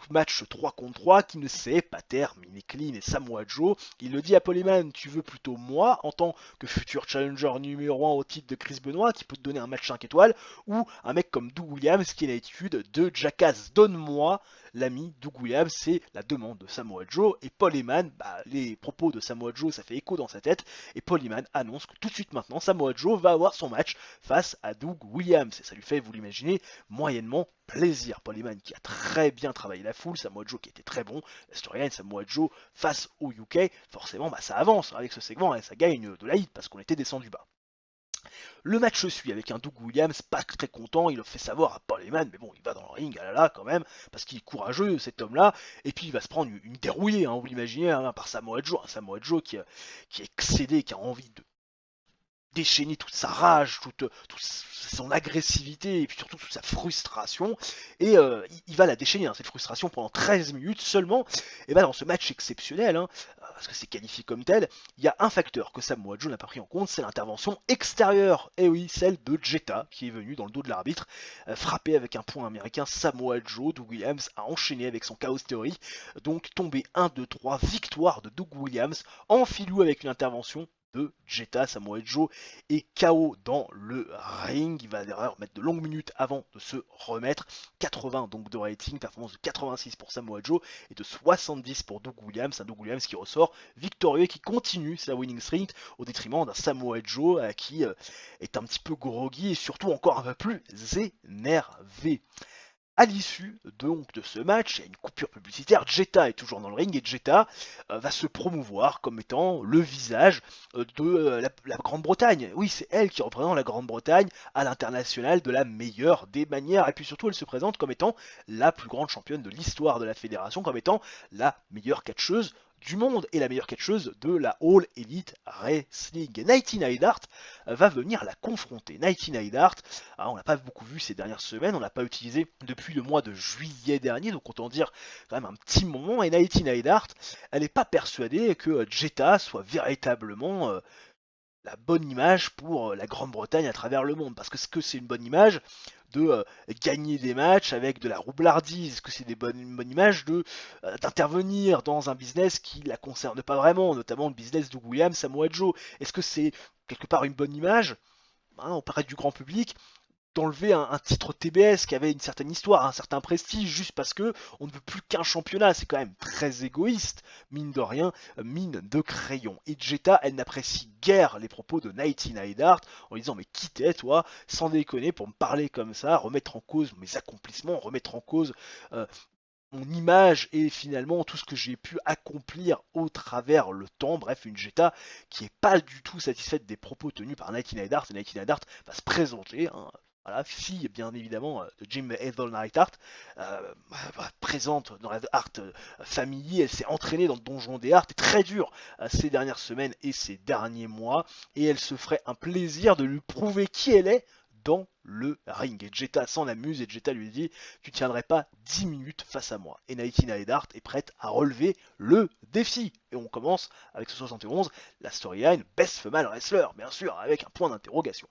match 3 contre 3 qui ne s'est pas terminé clean. Et Samoa Joe, il le dit à Paul Heyman, tu veux plutôt moi en tant que futur challenger numéro 1 au titre de Chris Benoit qui peut te donner un match 5 étoiles, ou un mec comme Doug Williams qui a l'attitude de Jackass, donne-moi l'ami Doug Williams. C'est la demande de Samoa Joe. Et Paul Heyman, les propos de Samoa Joe, ça fait écho dans sa tête, et Paul Heyman annonce que tout de suite maintenant Samoa Joe va avoir son match face à Doug Williams, et ça lui fait, vous l'imaginez, moyennement plaisir. Paul Heyman qui a très bien travaillé la foule, Samoa Joe qui était très bon, la storyline Samoa Joe face au UK, forcément ça avance avec ce segment et ça gagne de la hit parce qu'on était descendu bas. Le match suit avec un Doug Williams pas très content, il le fait savoir à Paul Heyman, mais bon, il va dans le ring, ah là là, quand même, parce qu'il est courageux cet homme-là, et puis il va se prendre une dérouillée, hein, vous l'imaginez, hein, par Samoa Joe, Samoa Joe qui est excédé, qui a envie de déchaîner toute sa rage, toute son agressivité et puis surtout toute sa frustration. Et il va la déchaîner, hein, cette frustration, pendant 13 minutes seulement. Et ben dans ce match exceptionnel, hein, parce que c'est qualifié comme tel, il y a un facteur que Samoa Joe n'a pas pris en compte, c'est l'intervention extérieure. Et oui, celle de Jetta, qui est venu dans le dos de l'arbitre, frapper avec un point américain Samoa Joe. Doug Williams a enchaîné avec son Chaos Theory, donc tombé 1, 2, 3, victoire de Doug Williams en filou avec une intervention de Jetta. Samoa Joe est KO dans le ring. Il va d'ailleurs mettre de longues minutes avant de se remettre. 80 donc de rating, performance de 86 pour Samoa Joe et de 70 pour Doug Williams. Un Doug Williams qui ressort victorieux et qui continue sa winning streak au détriment d'un Samoa Joe qui est un petit peu groggy et surtout encore un peu plus énervé. À l'issue donc de ce match, il y a une coupure publicitaire, Jetta est toujours dans le ring et Jetta va se promouvoir comme étant le visage de la Grande-Bretagne. Oui, c'est elle qui représente la Grande-Bretagne à l'international de la meilleure des manières. Et puis surtout, elle se présente comme étant la plus grande championne de l'histoire de la fédération, comme étant la meilleure catcheuse du monde et la meilleure catcheuse de la All Elite Wrestling. Nighty Neidhart va venir la confronter. Nighty Neidhart, on l'a pas beaucoup vu ces dernières semaines, on l'a pas utilisé depuis le mois de juillet dernier, donc autant dire quand même un petit moment. Et Nighty Neidhart, elle n'est pas persuadée que Jetta soit véritablement la bonne image pour la Grande-Bretagne à travers le monde. Parce que c'est une bonne image de gagner des matchs avec de la roublardise? Est-ce que c'est une bonne image d'intervenir dans un business qui la concerne pas vraiment, notamment le business de Williams, Samoa Joe? Est-ce que c'est quelque part une bonne image, hein, auprès du grand public, d'enlever un titre TBS qui avait une certaine histoire, un certain prestige, juste parce que on ne veut plus qu'un championnat? C'est quand même très égoïste, mine de rien, mine de crayon. Et Jetta, elle n'apprécie guère les propos de Nighty Neidhart en lui disant: mais qui t'es toi, sans déconner, pour me parler comme ça, remettre en cause mes accomplissements, remettre en cause mon image et finalement tout ce que j'ai pu accomplir au travers le temps. Bref, une Jetta qui est pas du tout satisfaite des propos tenus par Nighty Neidhart. Et Nighty Neidhart va se présenter, hein, voilà, fille bien évidemment de Jim Ethel Neidhart, présente dans la Hart Family. Elle s'est entraînée dans le donjon des Hart, et très dur ces dernières semaines et ces derniers mois, et elle se ferait un plaisir de lui prouver qui elle est dans le ring. Et Jetta s'en amuse, et Jetta lui dit: tu tiendrais pas 10 minutes face à moi. Et Nighty Neidhart est prête à relever le défi. Et on commence avec ce 71, la storyline Best Female Wrestler, bien sûr, avec un point d'interrogation.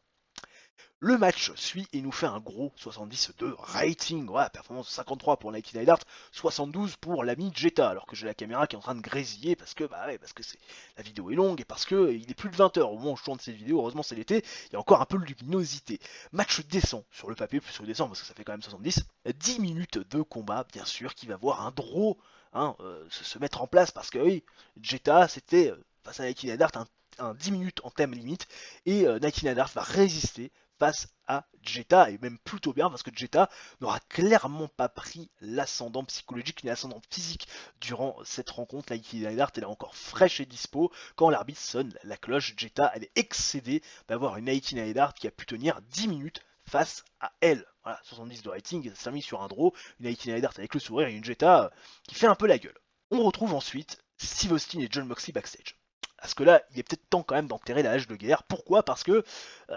Le match suit et nous fait un gros 70 de rating. Voilà, performance 53 pour Nighty Neidhart, 72 pour l'ami Jetta, alors que j'ai la caméra qui est en train de grésiller parce que la vidéo est longue et parce que il est plus de 20h au moment où je tourne cette vidéo. Heureusement, c'est l'été, il y a encore un peu de luminosité. Match descend sur le papier, plus sur le descend parce que ça fait quand même 70. 10 minutes de combat, bien sûr, qui va voir un draw, hein, se mettre en place, parce que oui, Jetta, c'était face à Nighty Neidhart un 10 minutes en thème limite, et Nighty Neidhart va résister face à Jetta, et même plutôt bien, parce que Jetta n'aura clairement pas pris l'ascendant psychologique ni l'ascendant physique durant cette rencontre. Nighty Neidhart, elle est encore fraîche et dispo quand l'arbitre sonne la cloche. Jetta, elle est excédée d'avoir une Nighty Neidhart qui a pu tenir 10 minutes face à elle. Voilà, 70 de rating, ça mis sur un draw, une Nighty Neidhart avec le sourire et une Jetta qui fait un peu la gueule. On retrouve ensuite Steve Austin et Jon Moxley backstage. Parce que là, il est peut-être temps quand même d'enterrer la hache de guerre. Pourquoi? Parce que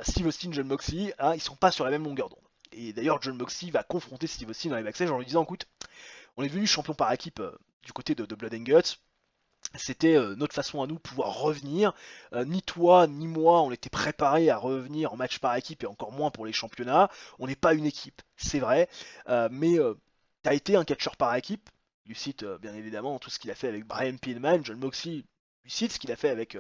Steve Austin et Jon Moxley, hein, ils sont pas sur la même longueur d'onde. Et d'ailleurs, Jon Moxley va confronter Steve Austin dans les backstage en lui disant: écoute, on est devenu champion par équipe du côté de Blood and Guts. C'était notre façon à nous de pouvoir revenir. Ni toi, ni moi, on était préparés à revenir en match par équipe, et encore moins pour les championnats. On n'est pas une équipe, c'est vrai. Mais tu as été un catcheur par équipe. Il cite bien évidemment tout ce qu'il a fait avec Brian Pillman. Jon Moxley lui cite ce qu'il a fait avec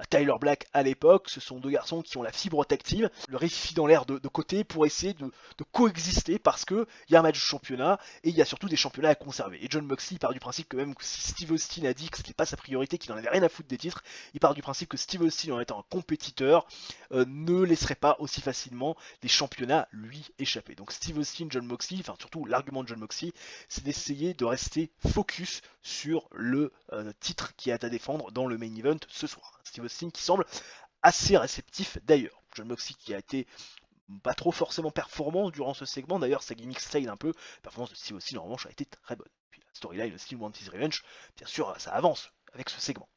Tyler Black à l'époque. Ce sont deux garçons qui ont la fibre tactile, le récit dans l'air de côté, pour essayer de coexister, parce qu'il y a un match de championnat et il y a surtout des championnats à conserver. Et Jon Moxley part du principe que même si Steve Austin a dit que c'était pas sa priorité, qu'il en avait rien à foutre des titres, il part du principe que Steve Austin, en étant un compétiteur, ne laisserait pas aussi facilement des championnats lui échapper. Donc Steve Austin, Jon Moxley, enfin surtout l'argument de Jon Moxley, c'est d'essayer de rester focus sur le titre qui est à défendre dans le main event ce soir. Steve Austin qui semble assez réceptif d'ailleurs. John Moxley qui a été pas trop forcément performant durant ce segment, d'ailleurs sa gimmick style un peu, la performance de Steve Austin en revanche a été très bonne. Puis la storyline, le Steel Want His Revenge, bien sûr ça avance avec ce segment.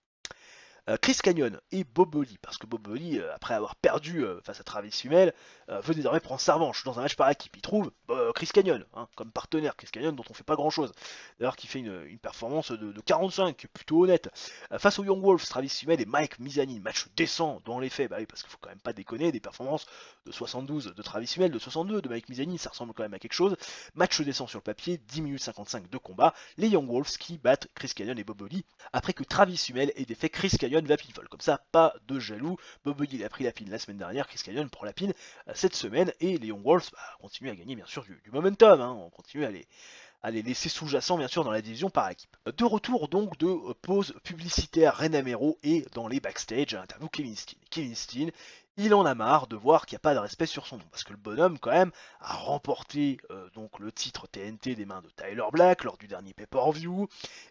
Chris Canyon et Bob Holly, parce que Bob Holly, après avoir perdu face à Travis Fimmel, veut désormais prendre sa revanche dans un match par équipe. Il trouve Chris Canyon comme partenaire, Chris Canyon dont on fait pas grand chose, d'ailleurs qui fait une performance de 45, plutôt honnête. Face aux Young Wolves, Travis Fimmel et Mike Mizani, match décent dans les faits, bah oui, parce qu'il faut quand même pas déconner, des performances de 72 de Travis Fimmel, de 62 de Mike Mizani, ça ressemble quand même à quelque chose. Match décent sur le papier, 10 minutes 55 de combat, les Young Wolves qui battent Chris Canyon et Bob Holly après que Travis Fimmel ait défait Chris Canyon va pinfall. Comme ça, pas de jaloux. Bob Holly a pris la pin la semaine dernière, Chris Canyon prend la pin cette semaine, et les Young Wolves continuent à gagner bien sûr du momentum, on continue à les laisser sous-jacents bien sûr dans la division par équipe. De retour donc de pause publicitaire, Ren Amero est dans les backstage à l'interview Kevin Steen. Kevin Steen, il en a marre de voir qu'il n'y a pas de respect sur son nom, parce que le bonhomme quand même a remporté donc le titre TNT des mains de Tyler Black lors du dernier pay-per-view.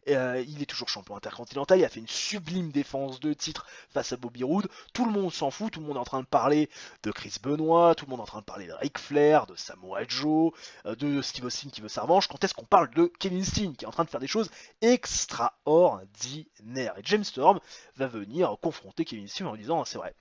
Il est toujours champion intercontinental, il a fait une sublime défense de titre face à Bobby Roode. Tout le monde s'en fout, tout le monde est en train de parler de Chris Benoit, tout le monde est en train de parler de Ric Flair, de Samoa Joe, de Steve Austin qui veut sa revanche. Quand est-ce qu'on parle de Kevin Steen qui est en train de faire des choses extraordinaires? Et James Storm va venir confronter Kevin Steen en lui disant c'est vrai,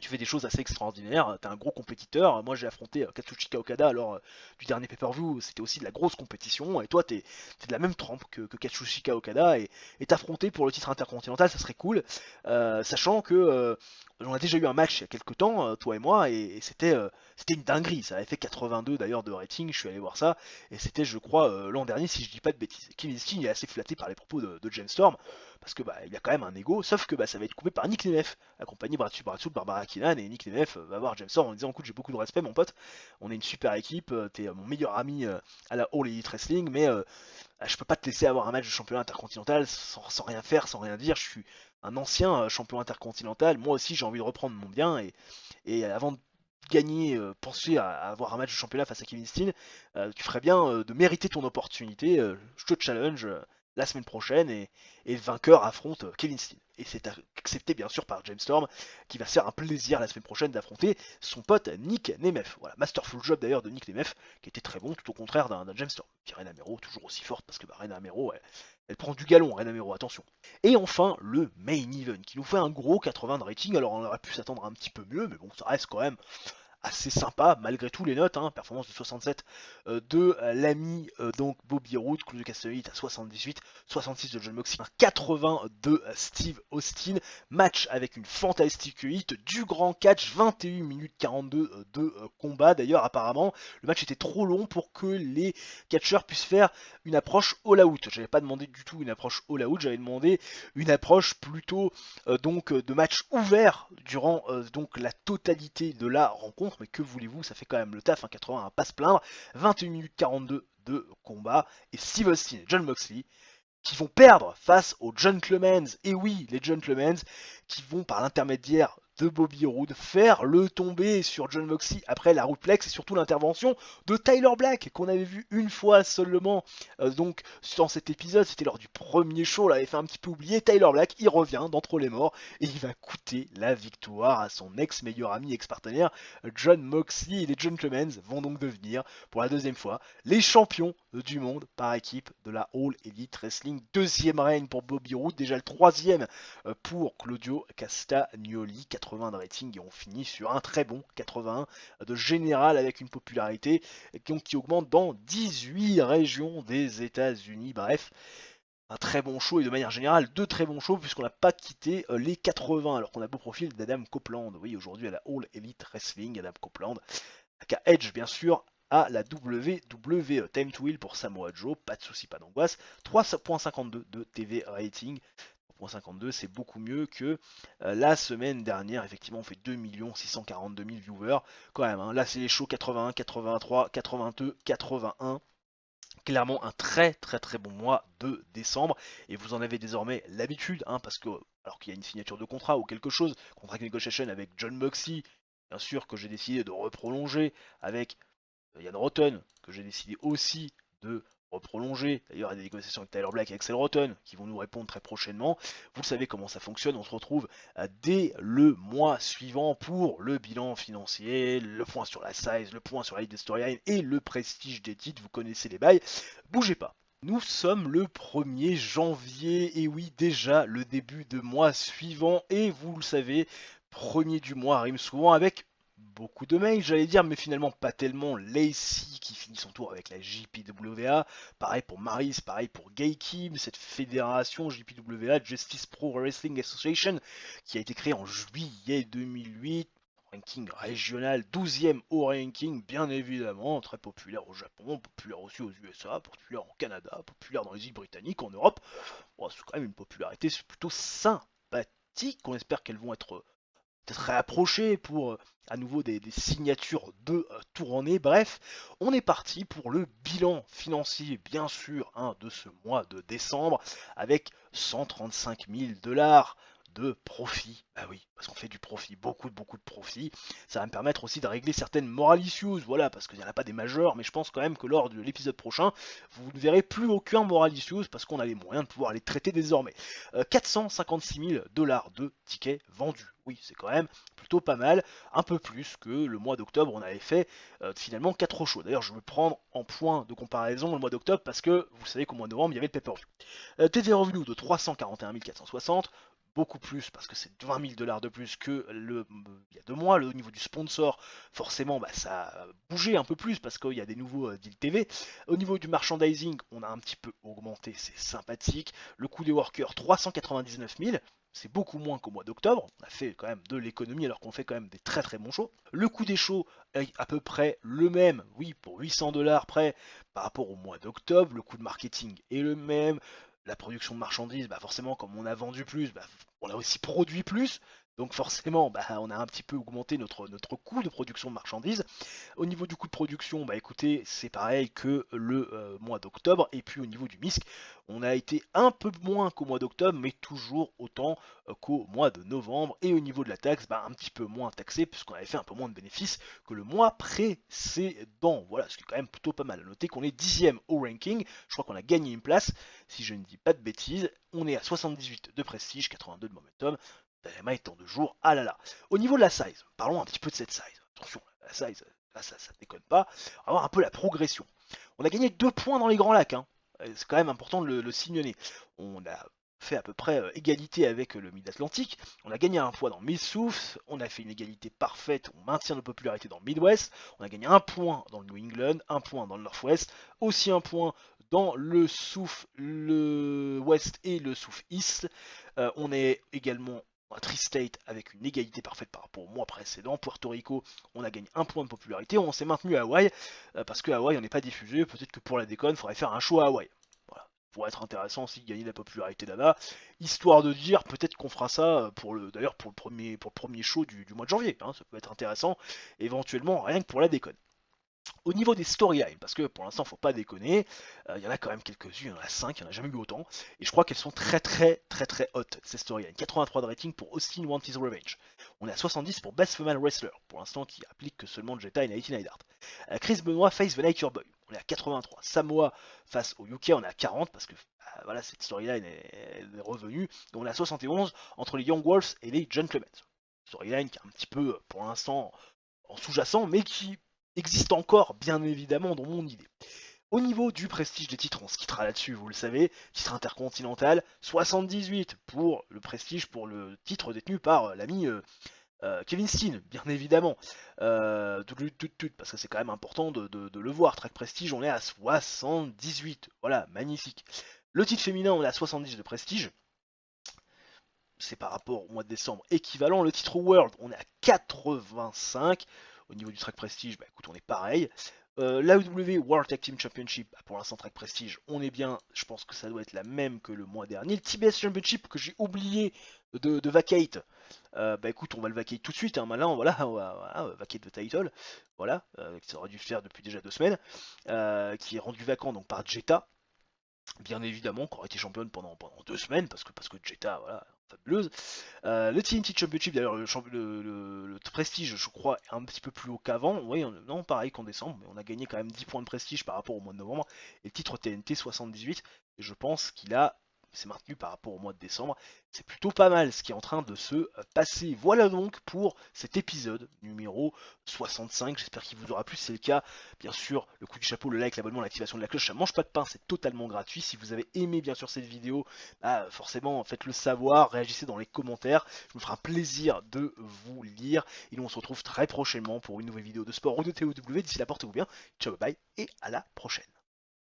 tu fais des choses assez extraordinaires, t'es un gros compétiteur. Moi j'ai affronté Katsushika Okada lors du dernier pay-per-view, c'était aussi de la grosse compétition, et toi t'es de la même trempe que Katsushika Okada, et t'affronter pour le titre intercontinental, ça serait cool, sachant que on a déjà eu un match il y a quelques temps, toi et moi, et c'était une dinguerie, ça avait fait 82 d'ailleurs de rating, je suis allé voir ça, et c'était je crois l'an dernier si je dis pas de bêtises. Kevin Steen est assez flatté par les propos de James Storm, parce que il a quand même un ego, sauf que ça va être coupé par Nick Nemeth, accompagné de Barbara Keenan, et Nick Nemeth va voir James Storm en disant écoute j'ai beaucoup de respect mon pote, on est une super équipe, t'es mon meilleur ami à la All Elite Wrestling, mais je peux pas te laisser avoir un match de championnat intercontinental sans rien faire, sans rien dire, je suis un ancien champion intercontinental, moi aussi j'ai envie de reprendre mon bien, et avant de gagner, penser à avoir un match de championnat face à Kevin Steen, tu ferais bien de mériter ton opportunité, je te challenge la semaine prochaine, et le vainqueur affronte Kevin Steen. Et c'est accepté bien sûr par James Storm, qui va se faire un plaisir la semaine prochaine d'affronter son pote Nick Nemeth. Voilà, masterful job d'ailleurs de Nick Nemeth, qui était très bon, tout au contraire d'un James Storm. Puis Ren Amero, toujours aussi forte, parce que Ren Amero, elle prend du galon, Ren Amero, attention. Et enfin, le main event, qui nous fait un gros 80 de rating, alors on aurait pu s'attendre un petit peu mieux, mais bon, ça reste quand même assez sympa malgré tout les notes, performance de 67 de l'ami donc Bobby Roode, Claudio Castagnoli à 78, 66 de John Moxley, 80 de Steve Austin, match avec une fantastique hit, du grand catch, 21 minutes 42 de combat. D'ailleurs apparemment le match était trop long pour que les catcheurs puissent faire une approche all out. J'avais pas demandé du tout une approche all out, j'avais demandé une approche plutôt donc de match ouvert durant donc la totalité de la rencontre, mais que voulez-vous, ça fait quand même le taf, 80 à pas se plaindre, 21 minutes 42 de combat, et Steve Austin et John Moxley qui vont perdre face aux Gentlemen, et oui, les Gentlemen, qui vont par l'intermédiaire de Bobby Roode faire le tomber sur John Moxley après la rootplex, et surtout l'intervention de Tyler Black qu'on avait vu une fois seulement donc dans cet épisode, c'était lors du premier show, on l'avait fait un petit peu oublier. Tyler Black il revient d'entre les morts et il va coûter la victoire à son ex-meilleur ami, ex-partenaire John Moxley, et les Gentlemen vont donc devenir pour la deuxième fois les champions du monde par équipe de la All Elite Wrestling. Deuxième règne pour Bobby Roode, déjà le troisième pour Claudio Castagnoli, 80 de rating, et on finit sur un très bon 81 de général avec une popularité qui augmente dans 18 régions des États-Unis. Bref, un très bon show, et de manière générale deux très bons shows, puisqu'on n'a pas quitté les 80, alors qu'on a beau profil d'Adam Copeland. Oui, aujourd'hui à la All Elite Wrestling, Adam Copeland, aka Edge bien sûr, à la WWE. Time to Heal pour Samoa Joe, pas de soucis, pas d'angoisse. 3.52 de TV rating. 3.52, c'est beaucoup mieux que la semaine dernière. Effectivement, on fait 2 642 000 viewers. Quand même, là c'est les shows 81, 83, 82, 81. Clairement un très très très bon mois de décembre, et vous en avez désormais l'habitude, parce que alors qu'il y a une signature de contrat ou quelque chose, contract negotiation avec John Moxley, bien sûr que j'ai décidé de reprolonger avec Ian Rotten, que j'ai décidé aussi de prolonger. D'ailleurs, il y a des négociations avec Tyler Black et Axel Rotten qui vont nous répondre très prochainement. Vous savez comment ça fonctionne. On se retrouve dès le mois suivant pour le bilan financier, le point sur la size, le point sur la ligne des storylines et le prestige des titres. Vous connaissez les bails. Bougez pas. Nous sommes le 1er janvier, et oui, déjà le début de mois suivant, et vous le savez, premier du mois rime souvent avec beaucoup de mails, j'allais dire, mais finalement pas tellement. Lacey qui finit son tour avec la JPWA, pareil pour Maris, pareil pour Gay Kim, cette fédération JPWA, Justice Pro Wrestling Association, qui a été créée en juillet 2008, ranking régional, 12e au ranking, bien évidemment, très populaire au Japon, populaire aussi aux USA, populaire au Canada, populaire dans les îles britanniques, en Europe. Bon, c'est quand même une popularité plutôt sympathique. On espère qu'elles vont être peut-être réapprochées pour à nouveau des signatures de tournée. Bref, on est parti pour le bilan financier, bien sûr, de ce mois de décembre, avec 135 000 $ de profit. Ah oui, parce qu'on fait du profit, beaucoup de profit. Ça va me permettre aussi de régler certaines moral issues, voilà, parce qu'il n'y en a pas des majeurs, mais je pense quand même que lors de l'épisode prochain, vous ne verrez plus aucun moral issues, parce qu'on a les moyens de pouvoir les traiter désormais. 456 000 $ de tickets vendus. Oui, c'est quand même plutôt pas mal, un peu plus que le mois d'octobre, on avait fait finalement 4 shows. D'ailleurs, je vais prendre en point de comparaison le mois d'octobre, parce que vous savez qu'au mois de novembre, il y avait le pay-per-view. TV Revenu de 341 460, beaucoup plus parce que c'est 20 000 $ de plus que il y a 2 mois. Au niveau du sponsor, forcément, ça a bougé un peu plus parce qu'il y a des nouveaux deals TV. Au niveau du merchandising, on a un petit peu augmenté, c'est sympathique. Le coût des workers, 399 000. C'est beaucoup moins qu'au mois d'octobre. On a fait quand même de l'économie alors qu'on fait quand même des très bons shows. Le coût des shows est à peu près le même, oui, pour 800 $ près par rapport au mois d'octobre. Le coût de marketing est le même. La production de marchandises, forcément, comme on a vendu plus, on a aussi produit plus. Donc forcément, on a un petit peu augmenté notre coût de production de marchandises. Au niveau du coût de production, écoutez, c'est pareil que le mois d'octobre. Et puis au niveau du MISC, on a été un peu moins qu'au mois d'octobre, mais toujours autant qu'au mois de novembre. Et au niveau de la taxe, un petit peu moins taxé, puisqu'on avait fait un peu moins de bénéfices que le mois précédent. Voilà, ce qui est quand même plutôt pas mal. À noter qu'on est 10e au ranking. Je crois qu'on a gagné une place, si je ne dis pas de bêtises. On est à 78 de prestige, 82 de momentum. Dynamite en 2 jours, ah là là. Au niveau de la size, parlons un petit peu de cette size. Attention, la size, là ça déconne pas. On va voir un peu la progression. On a gagné 2 points dans les Grands Lacs, hein. C'est quand même important de le signaler. On a fait à peu près égalité avec le Mid-Atlantique. On a gagné un point dans Mid-South. On a fait une égalité parfaite. On maintient notre popularité dans le Midwest. On a gagné un point dans le New England, un point dans le Northwest, aussi un point dans le South, le West et le South East. On est également un tri-state avec une égalité parfaite par rapport au mois précédent. Puerto Rico, on a gagné un point de popularité. On s'est maintenu à Hawaï parce que Hawaï on n'est pas diffusé. Peut-être que pour la déconne, il faudrait faire un show à Hawaï. Voilà. Pour être intéressant aussi de gagner de la popularité là-bas, histoire de dire peut-être qu'on fera ça pour le premier show du mois de janvier, hein, ça peut être intéressant, éventuellement rien que pour la déconne. Au niveau des storylines, parce que pour l'instant, faut pas déconner, il y en a quand même quelques-unes, il y en a 5, il n'y en a jamais eu autant, et je crois qu'elles sont très hot, ces storylines. 83 de rating pour Austin Want His Revenge. On est à 70 pour Best Female Wrestler, pour l'instant qui applique que seulement Jetta et Nighty Night Art. Chris Benoit face The Nature Boy, on est à 83. Samoa face au UK, on est à 40, parce que voilà, cette storyline est revenue, et on est à 71 entre les Young Wolves et les Gentlemen. Storyline qui est un petit peu, pour l'instant, en sous-jacent, mais qui existe encore, bien évidemment, dans mon idée. Au niveau du prestige des titres, on se quittera là-dessus, vous le savez, titre intercontinental, 78 pour le prestige, pour le titre détenu par l'ami Kevin Steen, bien évidemment. Parce que c'est quand même important de le voir, Track Prestige, on est à 78, voilà, magnifique. Le titre féminin, on est à 70 de prestige, c'est par rapport au mois de décembre équivalent. Le titre World, on est à 85. Au niveau du track prestige, écoute, on est pareil. L'AEW World Tag Team Championship, pour l'instant track prestige, on est bien. Je pense que ça doit être la même que le mois dernier. Le TBS Championship que j'ai oublié de vacate. Écoute, on va le vacate tout de suite. Hein. Maintenant, voilà, on va vacate the title. Voilà, ça aurait dû se faire depuis déjà 2 semaines. Qui est rendu vacant donc par Jetta. Bien évidemment, qui aurait été championne pendant 2 semaines, parce que Jetta, voilà, fabuleuse. Le TNT Championship, d'ailleurs, le prestige, je crois, est un petit peu plus haut qu'avant. Oui, non, pareil qu'en décembre, mais on a gagné quand même 10 points de prestige par rapport au mois de novembre. Et le titre TNT 78, et je pense s'est maintenu par rapport au mois de décembre. C'est plutôt pas mal ce qui est en train de se passer. Voilà donc pour cet épisode numéro 65. J'espère qu'il vous aura plu. Si c'est le cas, bien sûr, le coup du chapeau, le like, l'abonnement, l'activation de la cloche, ça mange pas de pain, c'est totalement gratuit. Si vous avez aimé bien sûr cette vidéo, bah, forcément faites-le savoir, réagissez dans les commentaires. Je me ferai un plaisir de vous lire. Et nous on se retrouve très prochainement pour une nouvelle vidéo de sport ou de TOW. D'ici là, portez-vous bien. Ciao, bye bye et à la prochaine.